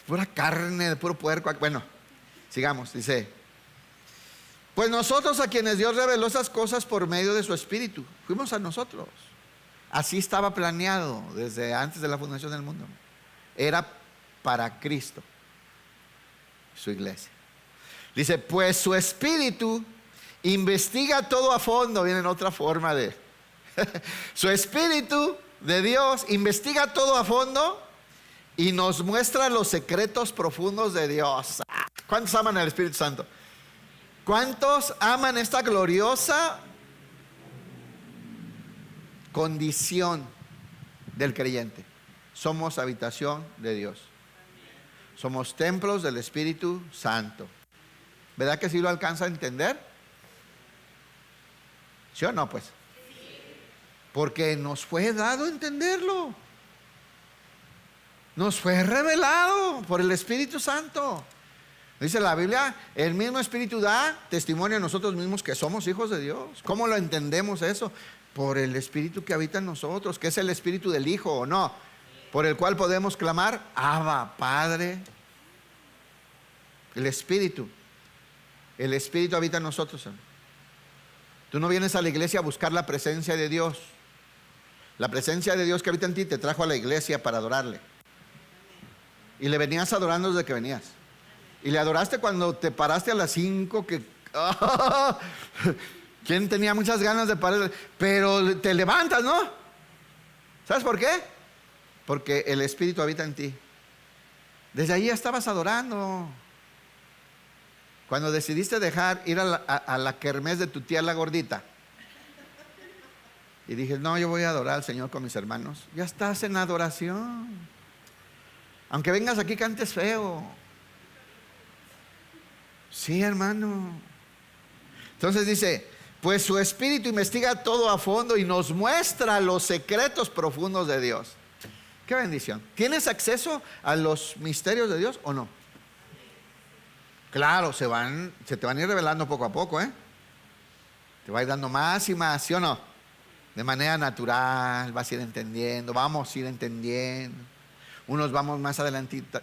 Pura carne, de puro puerco. Bueno, sigamos, dice. Pues nosotros a quienes Dios reveló esas cosas por medio de su Espíritu, fuimos a nosotros. Así estaba planeado desde antes de la fundación del mundo. Era para Cristo, su iglesia. Dice, pues su Espíritu investiga todo a fondo. Viene en otra forma de su Espíritu de Dios investiga todo a fondo y nos muestra los secretos profundos de Dios. ¿Cuántos aman al Espíritu Santo? ¿Cuántos aman esta gloriosa condición del creyente? Somos habitación de Dios. Somos templos del Espíritu Santo. ¿Verdad que sí lo alcanza a entender? ¿Sí o no, pues? Porque nos fue dado entenderlo. Nos fue revelado por el Espíritu Santo. Dice la Biblia, el mismo Espíritu da testimonio a nosotros mismos que somos hijos de Dios. ¿Cómo lo entendemos eso? Por el Espíritu que habita en nosotros, que es el Espíritu del Hijo, ¿o no? Por el cual podemos clamar, Abba, Padre. El Espíritu habita en nosotros. Tú no vienes a la iglesia a buscar la presencia de Dios. La presencia de Dios que habita en ti te trajo a la iglesia para adorarle. Y le venías adorando desde que venías. Y le adoraste cuando te paraste a las 5, que... ¿Quién tenía muchas ganas de parar? Pero te levantas, ¿no? ¿Sabes por qué? Porque el Espíritu habita en ti. Desde ahí ya estabas adorando. Cuando decidiste dejar ir a la kermés de tu tía la gordita y dije, no, yo voy a adorar al Señor con mis hermanos, ya estás en adoración. Aunque vengas aquí cantes feo. Sí, hermano. Entonces dice, pues su Espíritu investiga todo a fondo y nos muestra los secretos profundos de Dios. Qué bendición. ¿Tienes acceso a los misterios de Dios o no? Claro, se te van a ir revelando poco a poco, ¿eh? Te va a ir dando más y más, ¿sí o no? De manera natural, vas a ir entendiendo, vamos a ir entendiendo. Unos vamos más adelantita.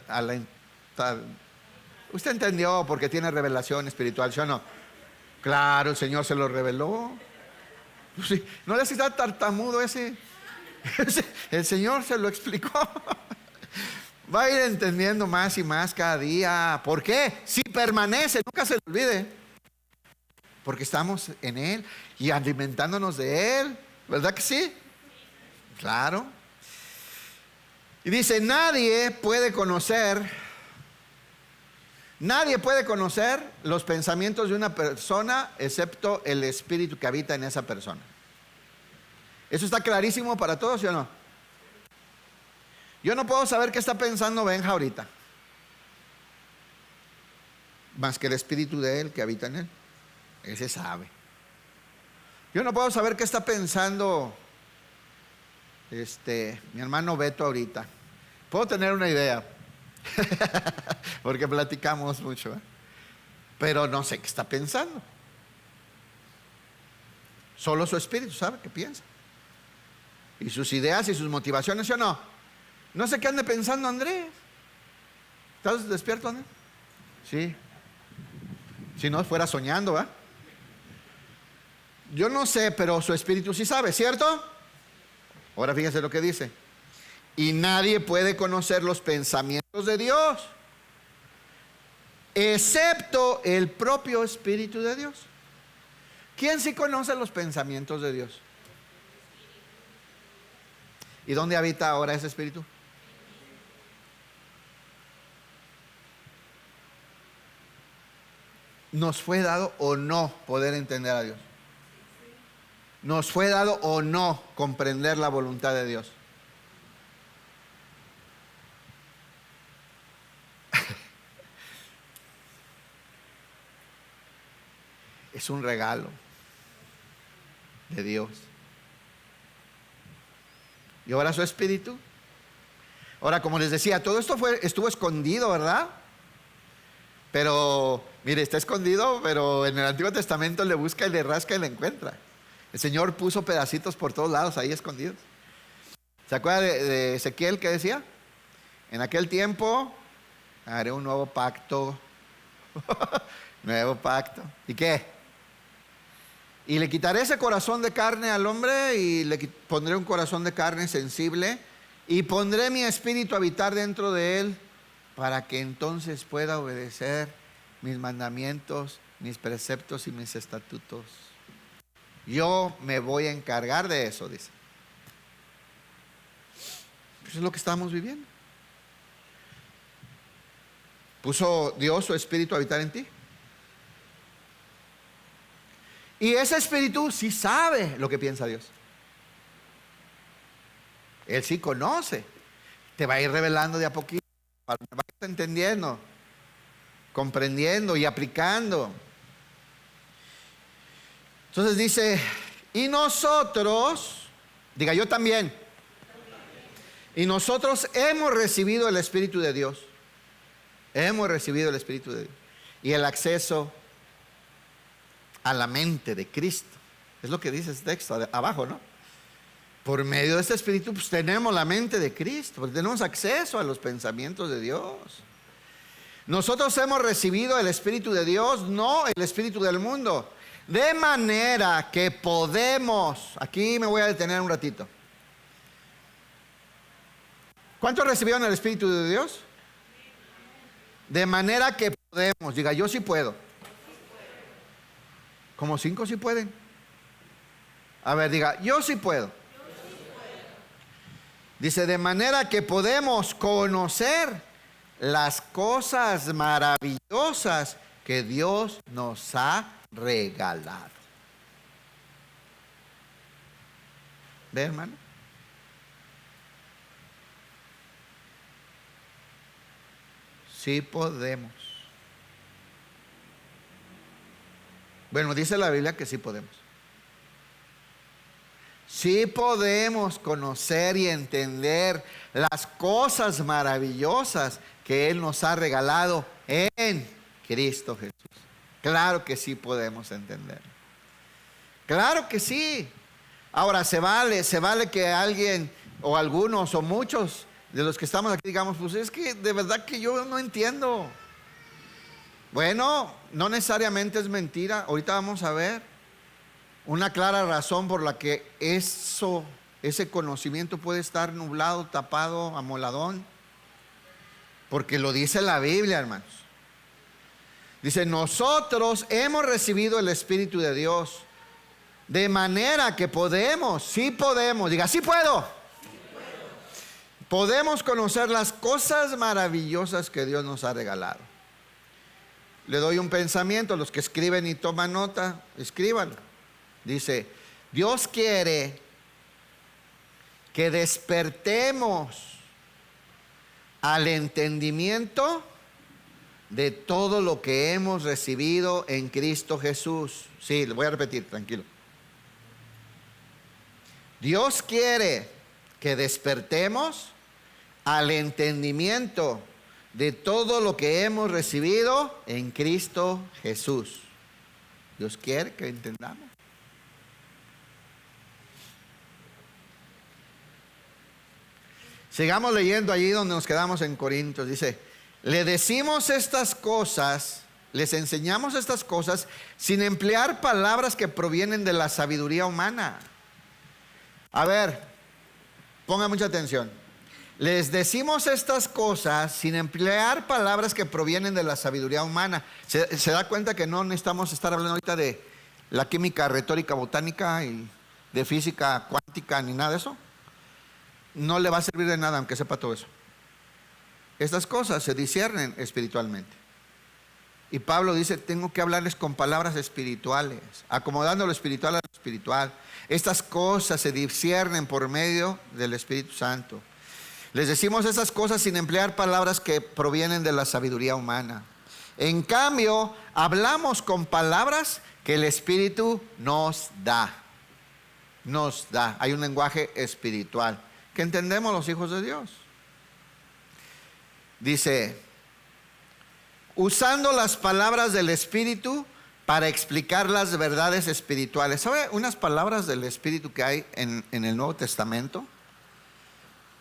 Usted entendió porque tiene revelación espiritual, ¿sí o no? Claro, el Señor se lo reveló. Sí, no le hace tan tartamudo ese. El Señor se lo explicó. Va a ir entendiendo más y más cada día. ¿Por qué? Si permanece, nunca se le olvide. Porque estamos en Él y alimentándonos de Él. ¿Verdad que sí? Claro. Y dice, nadie puede conocer los pensamientos de una persona excepto el Espíritu que habita en esa persona. ¿Eso está clarísimo para todos, sí o no? Yo no puedo saber qué está pensando Benja ahorita, más que el Espíritu de él que habita en él. Ese sabe. Yo no puedo saber qué está pensando mi hermano Beto ahorita. Puedo tener una idea porque platicamos mucho, ¿eh? Pero no sé qué está pensando. Solo su Espíritu sabe qué piensa y sus ideas y sus motivaciones, ¿sí o no? No sé qué ande pensando Andrés. ¿Estás despierto, Andrés? Sí. Si no fuera soñando, ¿verdad? Yo no sé, pero su Espíritu sí sabe, ¿cierto? Ahora fíjense lo que dice. Y nadie puede conocer los pensamientos de Dios excepto el propio Espíritu de Dios. ¿Quién sí conoce los pensamientos de Dios? ¿Y dónde habita ahora ese Espíritu? ¿Nos fue dado o no poder entender a Dios? ¿Nos fue dado o no comprender la voluntad de Dios? Es un regalo de Dios. Y ahora su Espíritu. Ahora, como les decía, todo esto estuvo escondido, ¿verdad? Pero, mire, está escondido, pero en el Antiguo Testamento le busca y le rasca y le encuentra. El Señor puso pedacitos por todos lados ahí escondidos. ¿Se acuerda de Ezequiel que decía? En aquel tiempo haré un nuevo pacto. Nuevo pacto. ¿Y qué? Y le quitaré ese corazón de carne al hombre y le pondré un corazón de carne sensible y pondré mi espíritu a habitar dentro de él para que entonces pueda obedecer mis mandamientos, mis preceptos y mis estatutos. Yo me voy a encargar de eso, dice. Eso es lo que estamos viviendo. ¿Puso Dios su espíritu a habitar en ti? Y ese espíritu sí sabe lo que piensa Dios. Él sí conoce. Te va a ir revelando de a poquito, para que vayas entendiendo, comprendiendo y aplicando. Entonces dice, y nosotros, diga yo también, y nosotros hemos recibido el Espíritu de Dios. Hemos recibido el Espíritu de Dios y el acceso a la mente de Cristo. Es lo que dice este texto abajo, ¿no? Por medio de este Espíritu pues tenemos la mente de Cristo, porque tenemos acceso a los pensamientos de Dios. Nosotros hemos recibido el Espíritu de Dios, no el Espíritu del mundo, de manera que podemos, aquí me voy a detener un ratito. ¿Cuántos recibieron el Espíritu de Dios? De manera que podemos. Diga, yo sí puedo. Como 5 sí pueden. A ver, diga, yo sí puedo. Dice, de manera que podemos conocer las cosas maravillosas que Dios nos ha regalado. ¿Ve, hermano? Sí podemos. Bueno, dice la Biblia que sí podemos. Sí podemos conocer y entender las cosas maravillosas que Él nos ha regalado en Cristo Jesús. Claro que sí podemos entender. Claro que sí. Ahora, se vale que alguien o algunos o muchos de los que estamos aquí digamos, pues es que de verdad que yo no entiendo. Bueno, no necesariamente es mentira. Ahorita vamos a ver una clara razón por la que ese conocimiento puede estar nublado, tapado, amoladón. Porque lo dice la Biblia, hermanos. Dice, nosotros hemos recibido el Espíritu de Dios, de manera que podemos, sí podemos, diga, sí puedo. Podemos conocer las cosas maravillosas que Dios nos ha regalado. Le doy un pensamiento, los que escriben y toman nota, escríbanlo. Dice, Dios quiere que despertemos al entendimiento de todo lo que hemos recibido en Cristo Jesús. Sí, lo voy a repetir, tranquilo. Dios quiere que despertemos al entendimiento de todo lo que hemos recibido en Cristo Jesús. Dios quiere que entendamos. Sigamos leyendo allí donde nos quedamos en Corintios. Dice, le decimos estas cosas, les enseñamos estas cosas sin emplear palabras que provienen de la sabiduría humana. A ver, ponga mucha atención. Les decimos estas cosas sin emplear palabras que provienen de la sabiduría humana. ¿Se da cuenta que no necesitamos estar hablando ahorita de la química, retórica, botánica y de física cuántica ni nada de eso? No le va a servir de nada aunque sepa todo eso. Estas cosas se disciernen espiritualmente. Y Pablo dice, tengo que hablarles con palabras espirituales, acomodando lo espiritual a lo espiritual. Estas cosas se disciernen por medio del Espíritu Santo. Les decimos esas cosas sin emplear palabras que provienen de la sabiduría humana. En cambio, hablamos con palabras que el Espíritu nos da. Nos da. Hay un lenguaje espiritual que entendemos los hijos de Dios. Dice, usando las palabras del Espíritu para explicar las verdades espirituales. ¿Sabe unas palabras del Espíritu que hay en el Nuevo Testamento?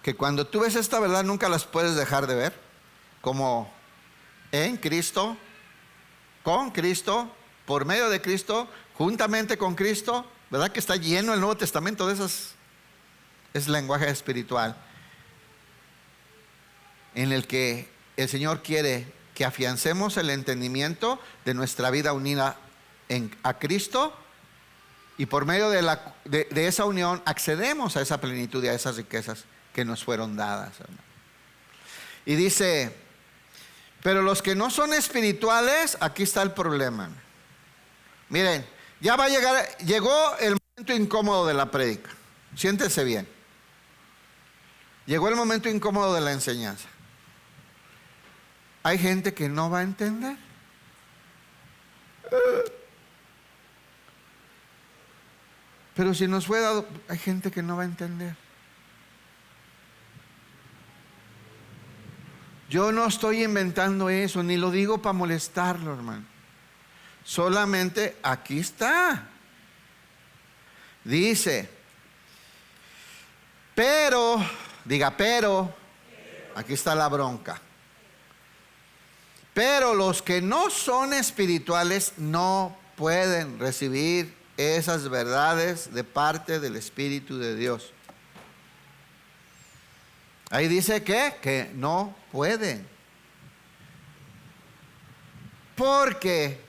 Que cuando tú ves esta verdad nunca las puedes dejar de ver. Como en Cristo, con Cristo, por medio de Cristo, juntamente con Cristo. ¿Verdad que está lleno el Nuevo Testamento de esas? Es lenguaje espiritual en el que el Señor quiere que afiancemos el entendimiento de nuestra vida unida a Cristo, y por medio de esa unión accedemos a esa plenitud y a esas riquezas que nos fueron dadas. Y dice, pero los que no son espirituales, aquí está el problema. Miren, llegó el momento incómodo de la prédica. Siéntese bien. Llegó el momento incómodo de la enseñanza. Hay gente que no va a entender. Pero si nos fue dado, hay gente que no va a entender. Yo no estoy inventando eso, ni lo digo para molestarlo, hermano. Solamente aquí está. Dice, pero, diga, pero, aquí está la bronca. Pero los que no son espirituales no pueden recibir esas verdades de parte del Espíritu de Dios. Ahí dice que no pueden. Porque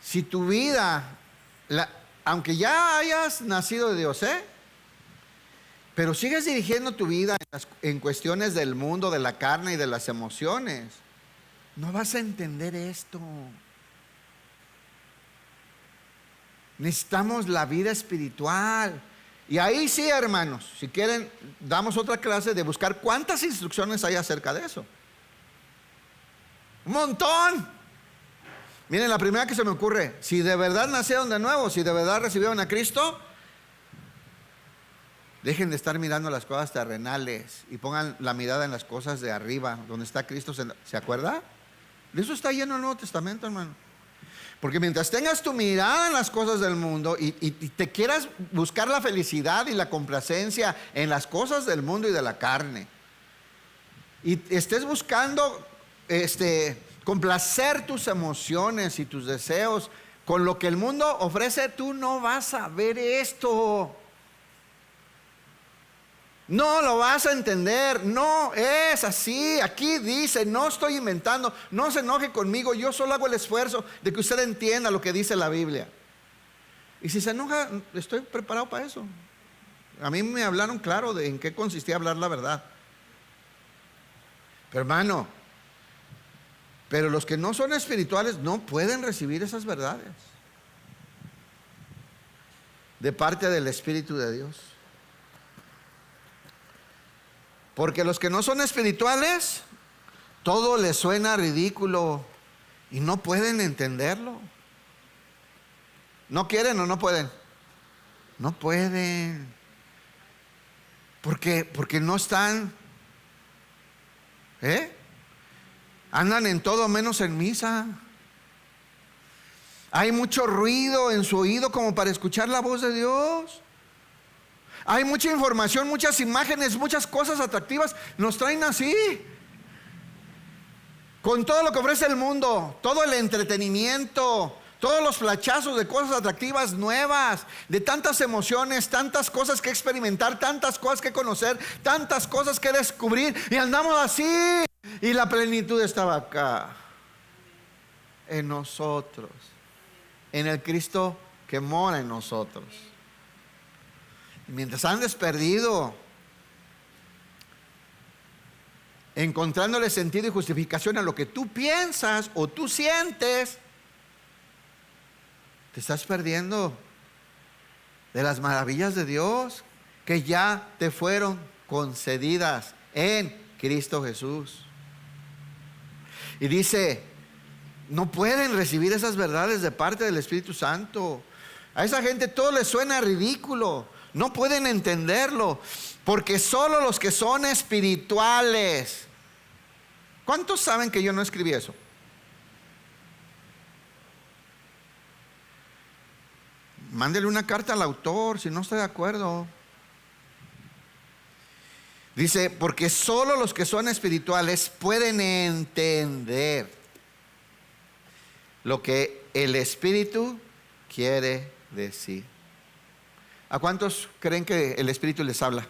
si tu vida, aunque ya hayas nacido de Dios, pero sigues dirigiendo tu vida en cuestiones del mundo, de la carne y de las emociones, no vas a entender esto. Necesitamos la vida espiritual. Y ahí sí, hermanos, si quieren, damos otra clase de buscar cuántas instrucciones hay acerca de eso. Un montón. Miren, la primera que se me ocurre: si de verdad nacieron de nuevo, si de verdad recibieron a Cristo, dejen de estar mirando las cosas terrenales y pongan la mirada en las cosas de arriba, donde está Cristo. ¿Se acuerda? De eso está lleno el Nuevo Testamento, hermano. Porque mientras tengas tu mirada en las cosas del mundo y te quieras buscar la felicidad y la complacencia en las cosas del mundo y de la carne, y estés buscando complacer tus emociones y tus deseos con lo que el mundo ofrece, tú no vas a ver esto. No lo vas a entender. No es así. Aquí dice, no estoy inventando. No se enoje conmigo. Yo solo hago el esfuerzo de que usted entienda lo que dice la Biblia. Y si se enoja, estoy preparado para eso. A mí me hablaron claro de en qué consistía hablar la verdad. Pero hermano, pero los que no son espirituales no pueden recibir esas verdades de parte del Espíritu de Dios. Porque los que no son espirituales, todo les suena ridículo y no pueden entenderlo. ¿No quieren o no pueden? No pueden. Porque no están, andan en todo menos en misa. Hay mucho ruido en su oído como para escuchar la voz de Dios. Hay mucha información, muchas imágenes, muchas cosas atractivas. Nos traen así, con todo lo que ofrece el mundo, todo el entretenimiento, todos los flachazos de cosas atractivas nuevas, de tantas emociones, tantas cosas que experimentar, tantas cosas que conocer, tantas cosas que descubrir. Y andamos así. Y la plenitud estaba acá, en nosotros, en el Cristo que mora en nosotros. Mientras andes perdido, encontrándole sentido y justificación a lo que tú piensas o tú sientes, te estás perdiendo de las maravillas de Dios que ya te fueron concedidas en Cristo Jesús. Y dice, no pueden recibir esas verdades de parte del Espíritu Santo. A esa gente todo les suena ridículo. No pueden entenderlo, porque solo los que son espirituales. ¿Cuántos saben que yo no escribí eso? Mándele una carta al autor si no está de acuerdo. Dice, porque solo los que son espirituales pueden entender lo que el Espíritu quiere decir. ¿A cuántos creen que el Espíritu les habla?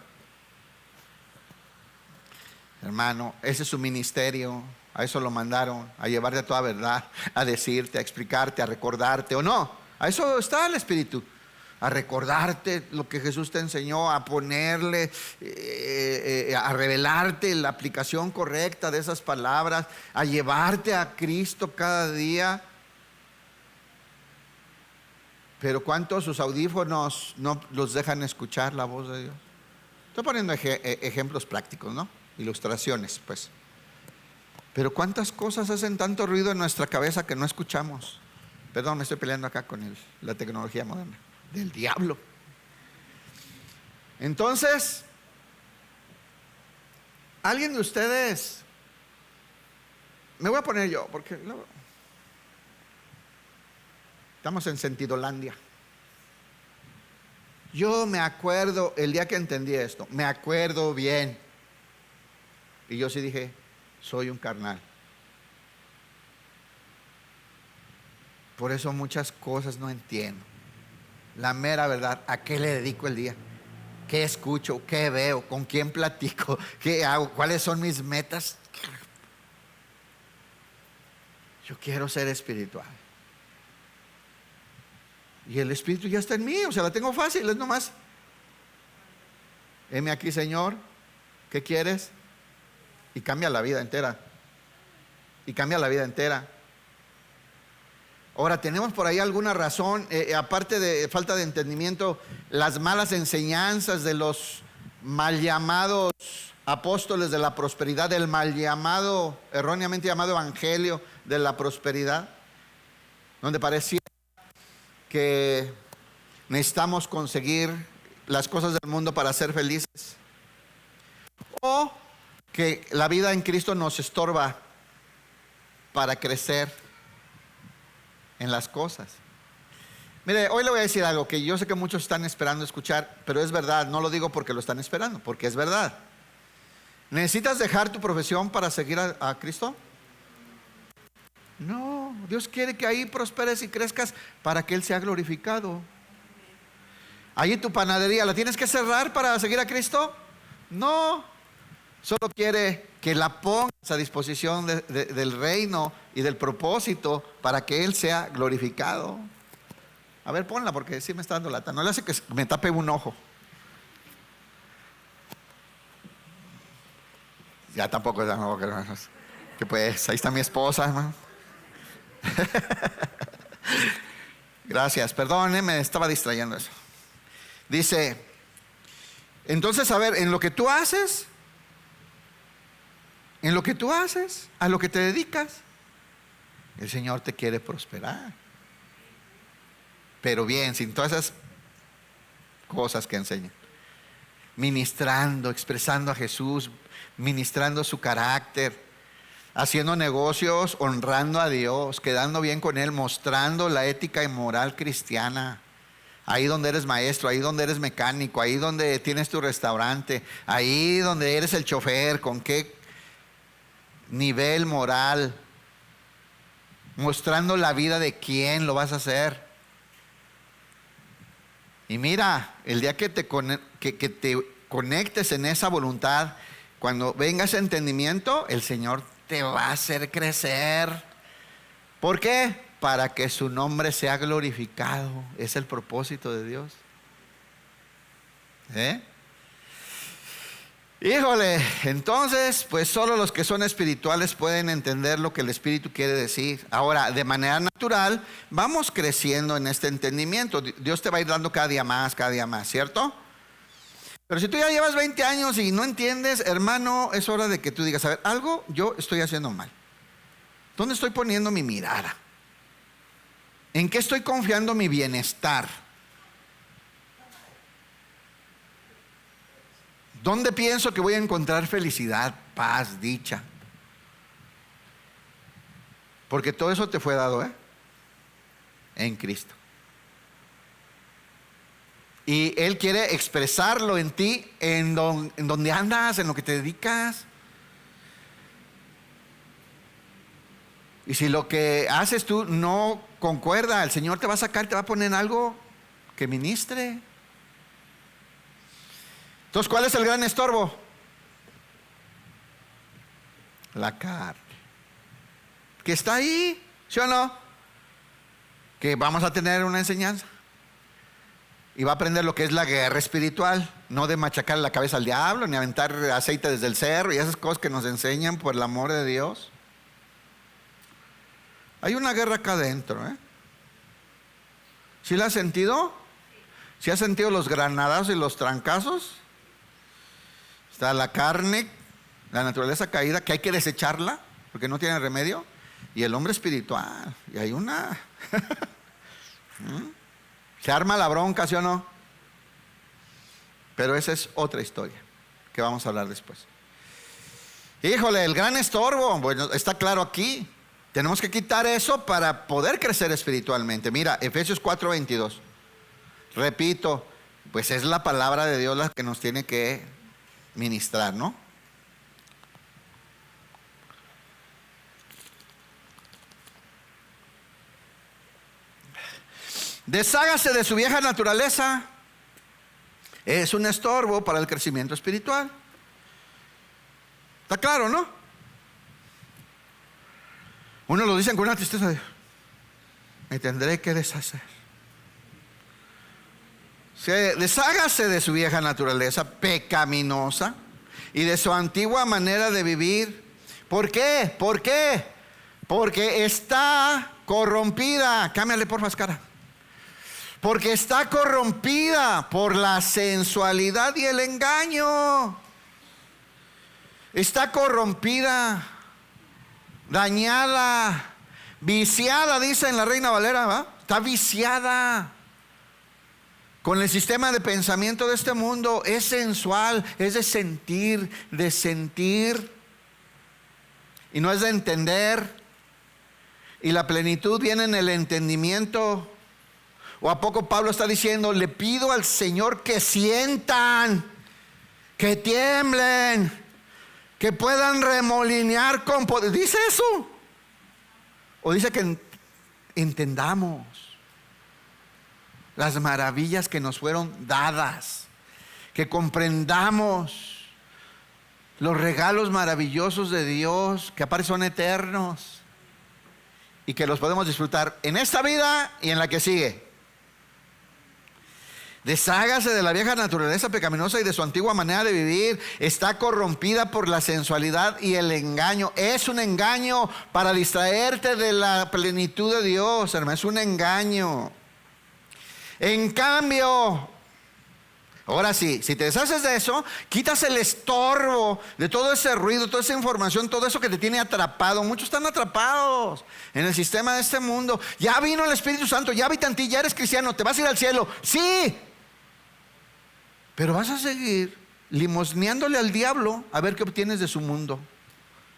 Hermano, ese es su ministerio. A eso lo mandaron, a llevarte toda verdad, a decirte, a explicarte, a recordarte, ¿o no? A eso está el Espíritu, a recordarte lo que Jesús te enseñó, a ponerle, a revelarte la aplicación correcta de esas palabras, a llevarte a Cristo cada día. Pero ¿cuántos sus audífonos no los dejan escuchar la voz de Dios? Estoy poniendo ejemplos prácticos, ¿no? Ilustraciones, pues. Pero ¿cuántas cosas hacen tanto ruido en nuestra cabeza que no escuchamos? Perdón, me estoy peleando acá con la tecnología moderna. Del diablo. Entonces, ¿alguien de ustedes? Me voy a poner yo, porque estamos en Sentidolandia. Yo me acuerdo el día que entendí esto, me acuerdo bien. Y yo sí dije, soy un carnal. Por eso muchas cosas no entiendo. La mera verdad, ¿a qué le dedico el día? ¿Qué escucho? ¿Qué veo? ¿Con quién platico? ¿Qué hago? ¿Cuáles son mis metas? Yo quiero ser espiritual. Y el Espíritu ya está en mí, o sea, la tengo fácil, es nomás. Heme aquí, Señor, ¿qué quieres? Y cambia la vida entera. Y cambia la vida entera. Ahora, tenemos por ahí alguna razón, aparte de falta de entendimiento, las malas enseñanzas de los mal llamados apóstoles de la prosperidad, del mal llamado, erróneamente llamado evangelio de la prosperidad, donde parecía que necesitamos conseguir las cosas del mundo para ser felices, o que la vida en Cristo nos estorba para crecer en las cosas. Mire, hoy le voy a decir algo que yo sé que muchos están esperando escuchar, pero es verdad. No lo digo porque lo están esperando, porque es verdad. ¿Necesitas dejar tu profesión para seguir a Cristo? No, Dios quiere que ahí prosperes y crezcas para que Él sea glorificado. Ahí tu panadería, ¿la tienes que cerrar para seguir a Cristo? No, solo quiere que la pongas a disposición del reino y del propósito para que Él sea glorificado. A ver, ponla porque sí me está dando lata. No le hace que me tape un ojo. Ya tampoco es que pues, ahí está mi esposa, hermano. Gracias, perdón, me estaba distrayendo eso. Dice, entonces, a ver, en lo que tú haces, a lo que te dedicas, el Señor te quiere prosperar. Pero bien, sin todas esas cosas que enseñan. Ministrando, expresando a Jesús, ministrando su carácter, haciendo negocios, honrando a Dios, quedando bien con Él, mostrando la ética y moral cristiana. Ahí donde eres maestro, ahí donde eres mecánico, ahí donde tienes tu restaurante, ahí donde eres el chofer, con qué nivel moral, mostrando la vida de quién lo vas a hacer. Y mira, el día que te conectes en esa voluntad, cuando venga ese entendimiento, el Señor te va a hacer crecer. ¿Por qué? Para que su nombre sea glorificado. Es el propósito de Dios. Híjole, entonces, pues solo los que son espirituales pueden entender lo que el Espíritu quiere decir. Ahora, de manera natural, vamos creciendo en este entendimiento. Dios te va a ir dando cada día más, ¿cierto? Pero si tú ya llevas 20 años y no entiendes, hermano, es hora de que tú digas, a ver, algo yo estoy haciendo mal. ¿Dónde estoy poniendo mi mirada? ¿En qué estoy confiando mi bienestar? ¿Dónde pienso que voy a encontrar felicidad, paz, dicha? Porque todo eso te fue dado, en Cristo. Y Él quiere expresarlo en ti, en donde andas, en lo que te dedicas. Y si lo que haces tú no concuerda, el Señor te va a sacar, te va a poner en algo que ministre. Entonces, ¿cuál es el gran estorbo? La carne. Que está ahí, ¿sí o no? Que vamos a tener una enseñanza. Y va a aprender lo que es la guerra espiritual. No de machacar la cabeza al diablo, ni aventar aceite desde el cerro y esas cosas que nos enseñan por el amor de Dios. Hay una guerra acá adentro, ¿Sí la has sentido? ¿Sí has sentido los granadazos y los trancazos? Está la carne, la naturaleza caída, que hay que desecharla, porque no tiene remedio. Y el hombre espiritual, y hay una... Se arma la bronca, ¿sí o no? Pero esa es otra historia, que vamos a hablar después. Híjole, el gran estorbo, bueno, está claro aquí. Tenemos que quitar eso para poder crecer espiritualmente. Mira, Efesios 4:22. Repito, pues es la palabra de Dios la que nos tiene que ministrar, ¿no? Deshágase de su vieja naturaleza. Es un estorbo para el crecimiento espiritual. ¿Está claro, no? Uno lo dicen con una tristeza de: me tendré que deshacer. Deshágase de su vieja naturaleza pecaminosa y de su antigua manera de vivir. ¿Por qué? ¿Por qué? Porque está corrompida. Cámbiale por más cara. Porque está corrompida por la sensualidad y el engaño. Está corrompida, dañada, viciada, dice en la Reina Valera, ¿va? Está viciada con el sistema de pensamiento de este mundo. Es sensual, es de sentir y no es de entender. Y la plenitud viene en el entendimiento. ¿O a poco Pablo está diciendo: le pido al Señor que sientan, que tiemblen, que puedan remolinear con poder? ¿Dice eso? ¿O dice que entendamos las maravillas que nos fueron dadas, que comprendamos los regalos maravillosos de Dios, que aparte son eternos y que los podemos disfrutar en esta vida y en la que sigue? Deshágase de la vieja naturaleza pecaminosa y de su antigua manera de vivir. Está corrompida por la sensualidad y el engaño. Es un engaño para distraerte de la plenitud de Dios, hermano. Es un engaño. En cambio, ahora sí, si te deshaces de eso, quitas el estorbo de todo ese ruido, toda esa información, todo eso que te tiene atrapado. Muchos están atrapados en el sistema de este mundo. Ya vino el Espíritu Santo, ya habita en ti, ya eres cristiano, te vas a ir al cielo. Sí, pero vas a seguir limosneándole al diablo a ver qué obtienes de su mundo.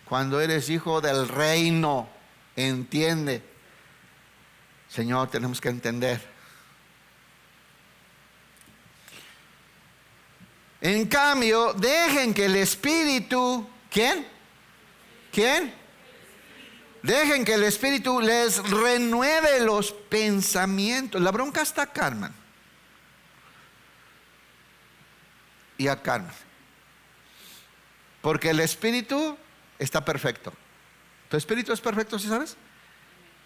Cuando eres hijo del reino, entiende. Señor, tenemos que entender. En cambio, dejen que el Espíritu, ¿quién? Dejen que el Espíritu les renueve los pensamientos. La bronca está acá, hermano. Y acá, porque el Espíritu está perfecto. ¿Tu espíritu es perfecto, sí sabes?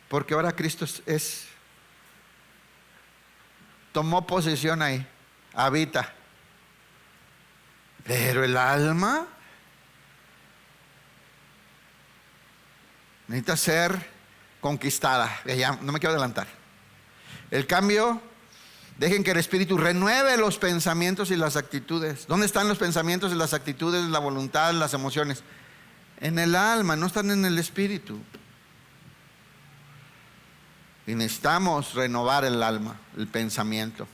Porque ahora Cristo tomó posesión ahí, habita. Pero el alma necesita ser conquistada. Ya, no me quiero adelantar. El cambio, dejen que el Espíritu renueve los pensamientos y las actitudes. ¿Dónde están los pensamientos y las actitudes, la voluntad, las emociones? En el alma, no están en el Espíritu. Y necesitamos renovar el alma, el pensamiento.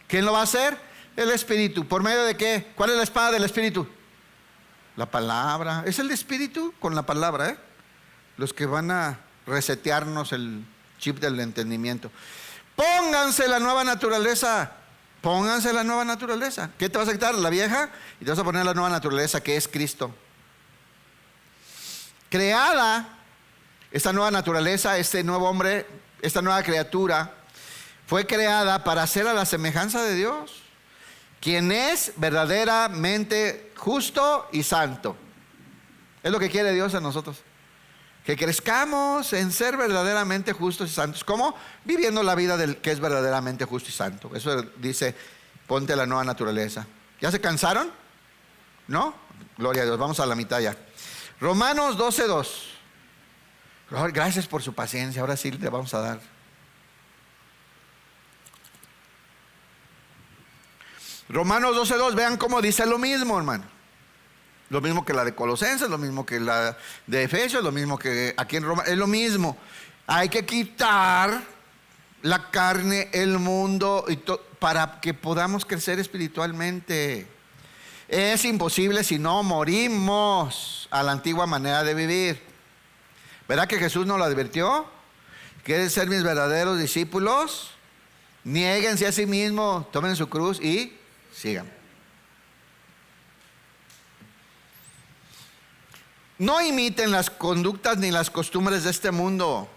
¿Quién lo va a hacer? El Espíritu. ¿Por medio de qué? ¿Cuál es la espada del Espíritu? La palabra. Es el Espíritu con la palabra, los que van a resetearnos el chip del entendimiento. Pónganse la nueva naturaleza. Pónganse la nueva naturaleza. ¿Qué te vas a quitar? La vieja, y te vas a poner la nueva naturaleza, que es Cristo. Creada, esta nueva naturaleza, este nuevo hombre, esta nueva criatura, fue creada para ser a la semejanza de Dios, quien es verdaderamente justo y santo. Es lo que quiere Dios en nosotros. Que crezcamos en ser verdaderamente justos y santos. ¿Cómo? Viviendo la vida del que es verdaderamente justo y santo. Eso dice: ponte la nueva naturaleza. ¿Ya se cansaron? ¿No? Gloria a Dios, vamos a la mitad ya. Romanos 12:2. Gracias por su paciencia, ahora sí le vamos a dar. Romanos 12:2, vean cómo dice lo mismo, hermano. Lo mismo que la de Colosenses, lo mismo que la de Efesios, lo mismo que aquí en Roma, es lo mismo. Hay que quitar la carne, el mundo, para que podamos crecer espiritualmente. Es imposible si no morimos a la antigua manera de vivir. ¿Verdad que Jesús nos lo advirtió? ¿Quieren ser mis verdaderos discípulos? Niéguense a sí mismos, tomen su cruz y sigan. No imiten las conductas ni las costumbres de este mundo.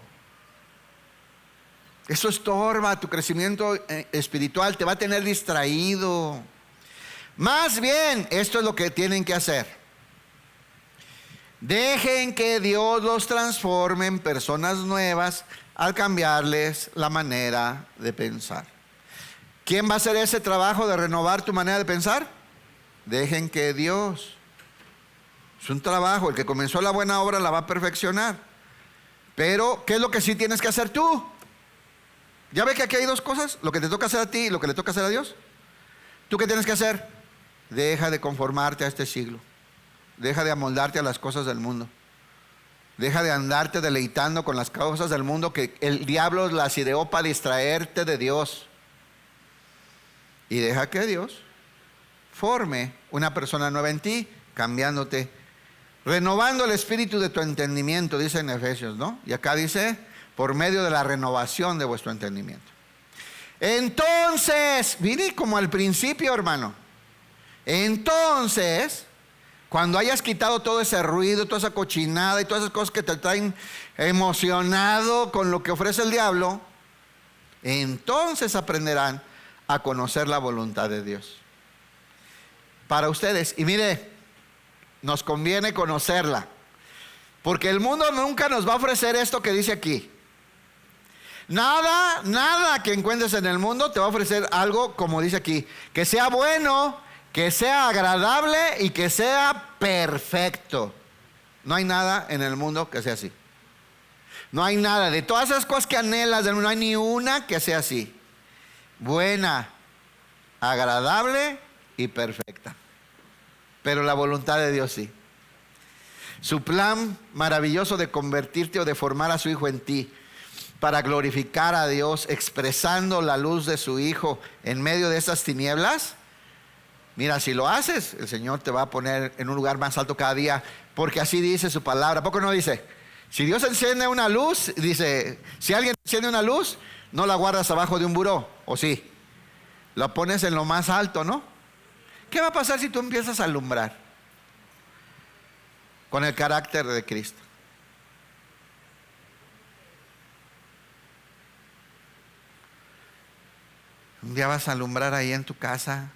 Eso estorba tu crecimiento espiritual, te va a tener distraído. Más bien, esto es lo que tienen que hacer. Dejen que Dios los transforme en personas nuevas al cambiarles la manera de pensar. ¿Quién va a hacer ese trabajo de renovar tu manera de pensar? Dejen que Dios. Es un trabajo, el que comenzó la buena obra la va a perfeccionar. Pero, ¿qué es lo que sí tienes que hacer tú? ¿Ya ve que aquí hay dos cosas? Lo que te toca hacer a ti y lo que le toca hacer a Dios. ¿Tú qué tienes que hacer? Deja de conformarte a este siglo. Deja de amoldarte a las cosas del mundo. Deja de andarte deleitando con las cosas del mundo que el diablo las ideó para distraerte de Dios. Y deja que Dios forme una persona nueva en ti, cambiándote, renovando el espíritu de tu entendimiento, dice en Efesios, ¿no? Y acá dice, por medio de la renovación de vuestro entendimiento. Entonces, mire como al principio, hermano. Entonces, cuando hayas quitado todo ese ruido, toda esa cochinada y todas esas cosas que te traen emocionado con lo que ofrece el diablo, entonces aprenderán a conocer la voluntad de Dios para ustedes. Y mire, nos conviene conocerla, porque el mundo nunca nos va a ofrecer esto que dice aquí. Nada que encuentres en el mundo te va a ofrecer algo como dice aquí, que sea bueno, que sea agradable y que sea perfecto. No hay nada en el mundo que sea así. No hay nada, de todas esas cosas que anhelas, no hay ni una que sea así. Buena, agradable y perfecta. Pero la voluntad de Dios sí. Su plan maravilloso de convertirte o de formar a su Hijo en ti, para glorificar a Dios, expresando la luz de su Hijo en medio de esas tinieblas. Mira, si lo haces, el Señor te va a poner en un lugar más alto cada día, porque así dice su palabra. ¿A poco no dice? Si Dios enciende una luz, dice, si alguien enciende una luz, no la guardas abajo de un buró, ¿o sí? La pones en lo más alto, ¿no? ¿Qué va a pasar si tú empiezas a alumbrar con el carácter de Cristo? Un día vas a alumbrar ahí en tu casa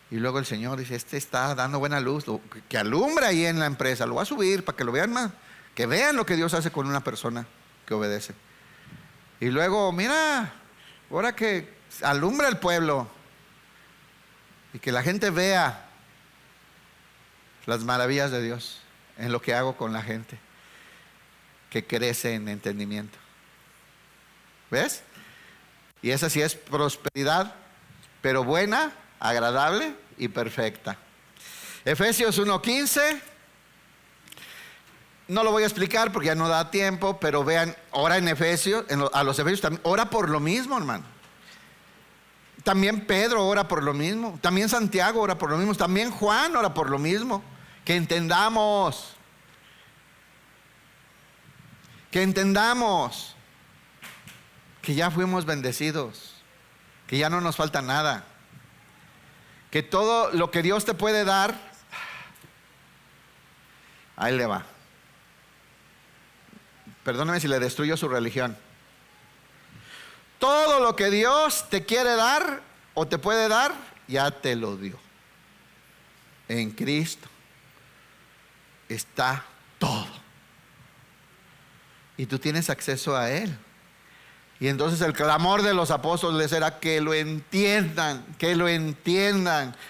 y luego el Señor dice, este está dando buena luz, que alumbra ahí en la empresa, lo va a subir para que lo vean más, que vean lo que Dios hace con una persona que obedece. Y luego, mira, ahora que alumbra el pueblo y que la gente vea las maravillas de Dios en lo que hago con la gente que crece en entendimiento. ¿Ves? Y esa sí es prosperidad, pero buena, agradable y perfecta. Efesios 1:15. No lo voy a explicar porque ya no da tiempo, pero vean, ora en Efesios, a los Efesios también, ora por lo mismo, hermano. También Pedro ora por lo mismo, también Santiago ora por lo mismo, también Juan ora por lo mismo. Que entendamos que ya fuimos bendecidos, que ya no nos falta nada, que todo lo que Dios te puede dar, ahí le va. Perdóname si le destruyo su religión. Todo lo que Dios te quiere dar o te puede dar, ya te lo dio. En Cristo está todo. Y tú tienes acceso a Él. Y entonces el clamor de los apóstoles era que lo entiendan,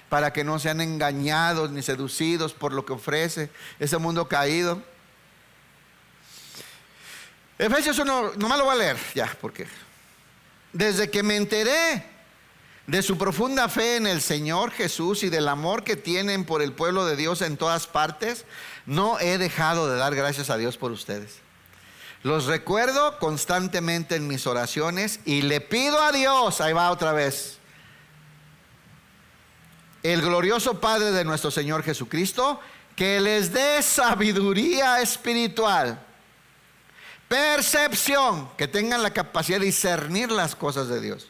para que no sean engañados ni seducidos por lo que ofrece ese mundo caído. Efesios 1, nomás lo voy a leer ya, porque desde que me enteré de su profunda fe en el Señor Jesús y del amor que tienen por el pueblo de Dios en todas partes, no he dejado de dar gracias a Dios por ustedes. Los recuerdo constantemente en mis oraciones y le pido a Dios, ahí va otra vez, el glorioso Padre de nuestro Señor Jesucristo, que les dé sabiduría espiritual, percepción, que tengan la capacidad de discernir las cosas de Dios,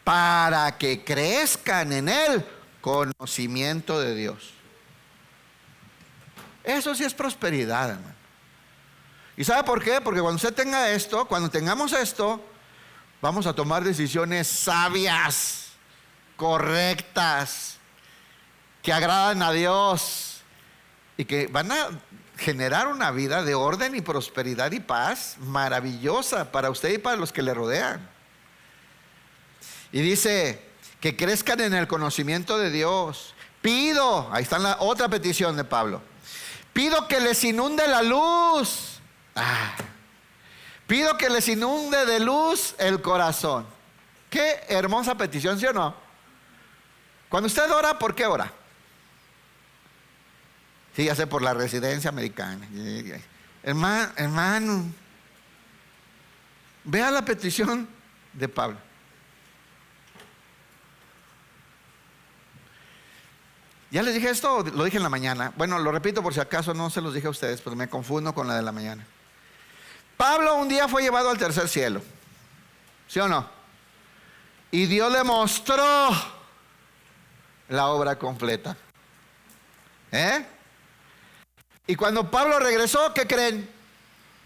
para que crezcan en el conocimiento de Dios. Eso sí es prosperidad, hermano. ¿Y sabe por qué? Porque cuando usted tenga esto, cuando tengamos esto, vamos a tomar decisiones sabias, correctas, que agradan a Dios y que van a generar una vida de orden y prosperidad y paz maravillosa para usted y para los que le rodean. Y dice que crezcan en el conocimiento de Dios. Pido, ahí está la otra petición de Pablo, pido que les inunde la luz. Pido que les inunde de luz el corazón. Qué hermosa petición, ¿sí o no? Cuando usted ora, ¿por qué ora? Sí, ya sé, por la residencia americana. Hermano, vea la petición de Pablo. Ya les dije esto, lo dije en la mañana. Bueno, lo repito por si acaso no se los dije a ustedes, porque me confundo con la de la mañana. Pablo un día fue llevado al tercer cielo, ¿sí o no? Y Dios le mostró la obra completa. Y cuando Pablo regresó, ¿qué creen?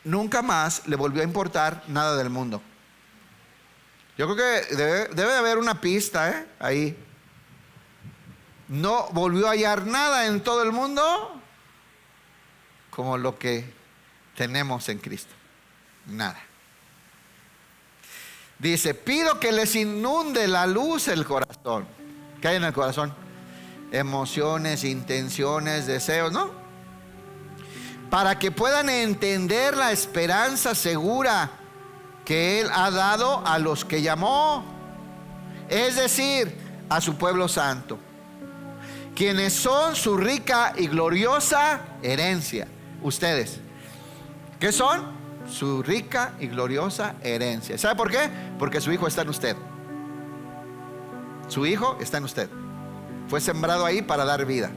Nunca más le volvió a importar nada del mundo. Yo creo que debe haber una pista ahí. No volvió a hallar nada en todo el mundo como lo que tenemos en Cristo. Nada. Dice, pido que les inunde la luz el corazón. ¿Qué hay en el corazón? Emociones, intenciones, deseos, ¿no? Para que puedan entender la esperanza segura que Él ha dado a los que llamó, es decir, a su pueblo santo, quienes son su rica y gloriosa herencia. Ustedes, ¿qué son? Su rica y gloriosa herencia. ¿Sabe por qué? Porque su hijo está en usted. Su hijo está en usted. Fue sembrado ahí para dar vida.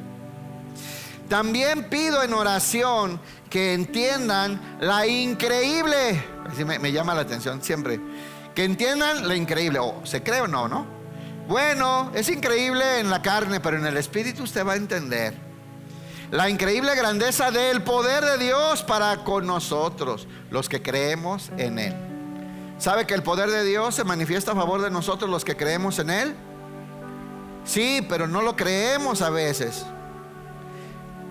También pido en oración que entiendan la increíble, así me llama la atención siempre, que entiendan la increíble, ¿se cree o no, no? Bueno, es increíble en la carne, pero en el espíritu usted va a entender la increíble grandeza del poder de Dios para con nosotros, los que creemos en Él. ¿Sabe que el poder de Dios se manifiesta a favor de nosotros, los que creemos en Él? Sí, pero no lo creemos a veces.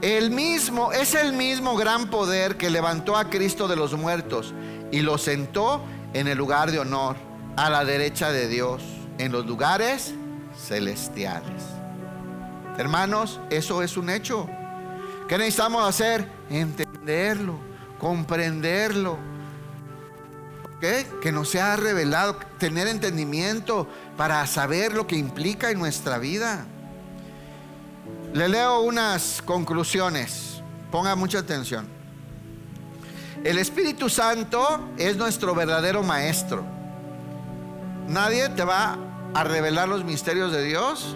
Es el mismo gran poder que levantó a Cristo de los muertos y lo sentó en el lugar de honor, a la derecha de Dios, en los lugares celestiales. Hermanos, eso es un hecho. ¿Qué necesitamos hacer? Entenderlo, comprenderlo, ¿okay? Que nos sea revelado, tener entendimiento para saber lo que implica en nuestra vida. Le leo unas conclusiones, ponga mucha atención. El Espíritu Santo es nuestro verdadero maestro. Nadie te va a revelar los misterios de Dios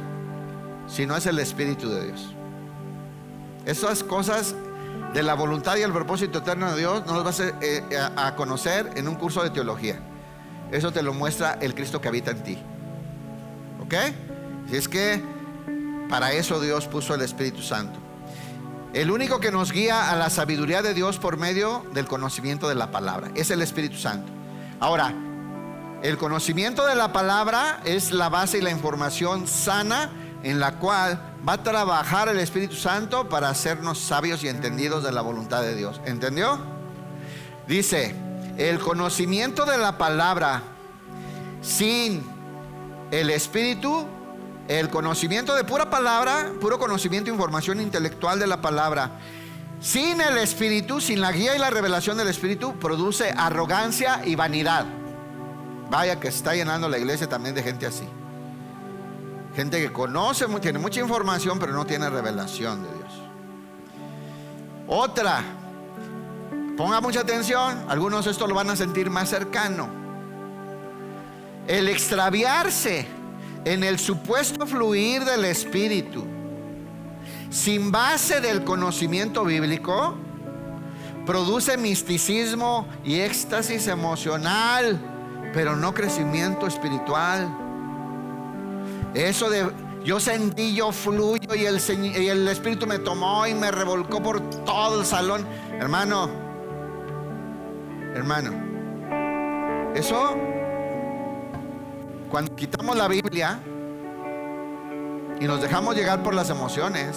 si no es el Espíritu de Dios. Esas cosas de la voluntad y el propósito eterno de Dios no los vas a conocer en un curso de teología. Eso te lo muestra el Cristo que habita en ti. ¿Ok? Si es que para eso Dios puso el Espíritu Santo. El único que nos guía a la sabiduría de Dios por medio del conocimiento de la palabra es el Espíritu Santo. Ahora, el conocimiento de la palabra es la base y la información sana en la cual va a trabajar el Espíritu Santo para hacernos sabios y entendidos de la voluntad de Dios. ¿Entendió? Dice, el conocimiento de la palabra sin el Espíritu, el conocimiento de pura palabra, puro conocimiento, información intelectual de la palabra, sin el Espíritu, sin la guía y la revelación del Espíritu, produce arrogancia y vanidad. Vaya que está llenando la iglesia también de gente así. Gente que conoce, tiene mucha información, pero no tiene revelación de Dios. Otra, ponga mucha atención, algunos esto lo van a sentir más cercano. El extraviarse en el supuesto fluir del Espíritu, sin base del conocimiento bíblico, produce misticismo y éxtasis emocional, pero no crecimiento espiritual. Eso de yo sentí, yo fluyo y el Espíritu me tomó y me revolcó por todo el salón. Hermano, eso, cuando quitamos la Biblia y nos dejamos llegar por las emociones,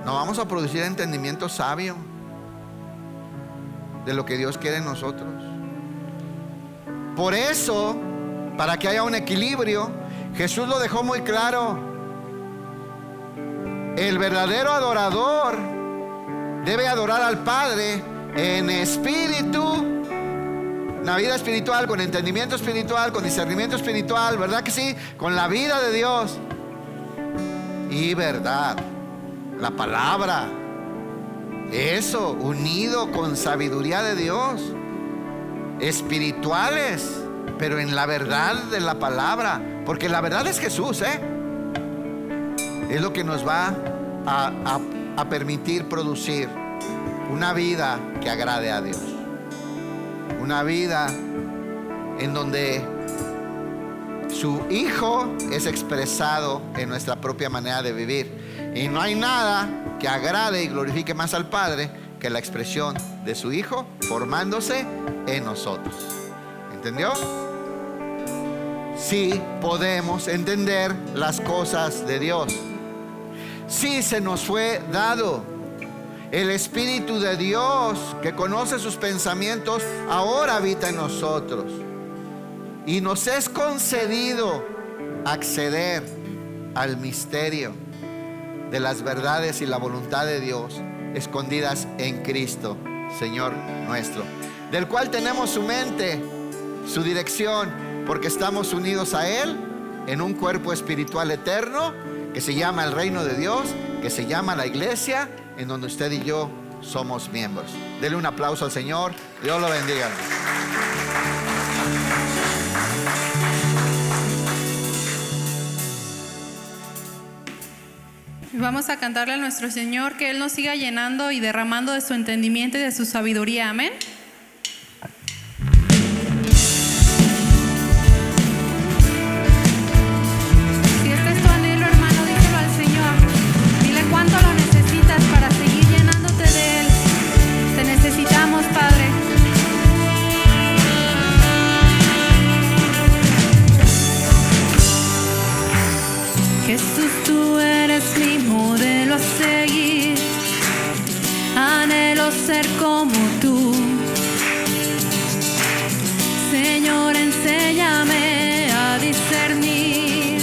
No vamos a producir entendimiento sabio de lo que Dios quiere en nosotros. Por eso, para que haya un equilibrio, Jesús lo dejó muy claro. El verdadero adorador debe adorar al Padre en espíritu, una vida espiritual, con entendimiento espiritual, con discernimiento espiritual, ¿verdad que sí? Con la vida de Dios y verdad, la palabra, eso, unido con sabiduría de Dios, espirituales, pero en la verdad de la palabra, porque la verdad es Jesús, es lo que nos va a permitir producir una vida que agrade a Dios, una vida en donde su Hijo es expresado en nuestra propia manera de vivir, y no hay nada que agrade y glorifique más al Padre que la expresión de su Hijo formándose en nosotros. ¿Entendió? Sí podemos entender las cosas de Dios. Sí se nos fue dado el Espíritu de Dios, que conoce sus pensamientos, ahora habita en nosotros. Y nos es concedido acceder al misterio de las verdades y la voluntad de Dios escondidas en Cristo, Señor nuestro, del cual tenemos su mente, su dirección, porque estamos unidos a Él en un cuerpo espiritual eterno que se llama el reino de Dios, que se llama la iglesia, en donde usted y yo somos miembros. Dele un aplauso al Señor. Dios lo bendiga. Vamos a cantarle a nuestro Señor que Él nos siga llenando y derramando de su entendimiento y de su sabiduría. Amén. Si este es tu anhelo, hermano, díselo al Señor. Dile cuánto lo necesitas para seguir llenándote de Él. Te necesitamos, Padre. Jesús, tú eres mi modelo a seguir. Anhelo ser como tú. Señor, enséñame a discernir.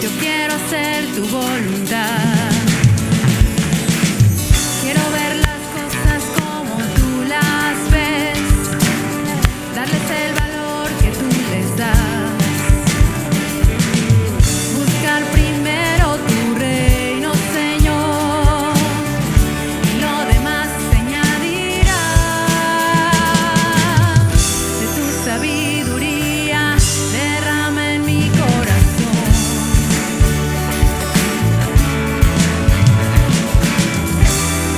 Yo quiero hacer tu voluntad. Quiero ver las cosas como tú las ves, darles el valor que tú les das. Buscar primero tu reino, Señor, y lo demás se añadirá. De tu sabiduría derrama en mi corazón.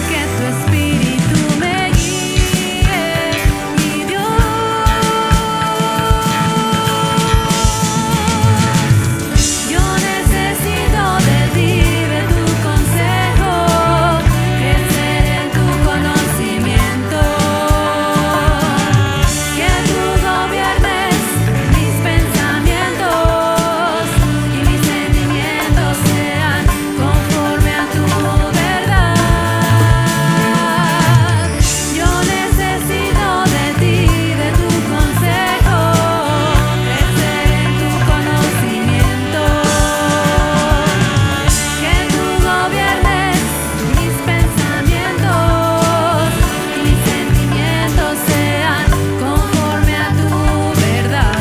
Que tu espíritu me guíe, mi Dios. Yo necesito de ti, de tu consejo, crecer en tu conocimiento. Que tú gobiernes mis pensamientos y mis sentimientos sean conforme a tu verdad. Yo necesito de ti, de tu consejo, crecer en tu conocimiento. Que tú gobiernes mis pensamientos y mis sentimientos sean conforme a tu verdad.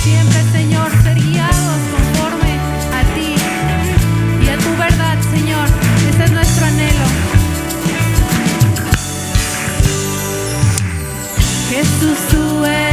Siempre, Señor, ser guiados conforme a ti y a tu verdad, Señor. Ese es nuestro anhelo. Jesús, tú eres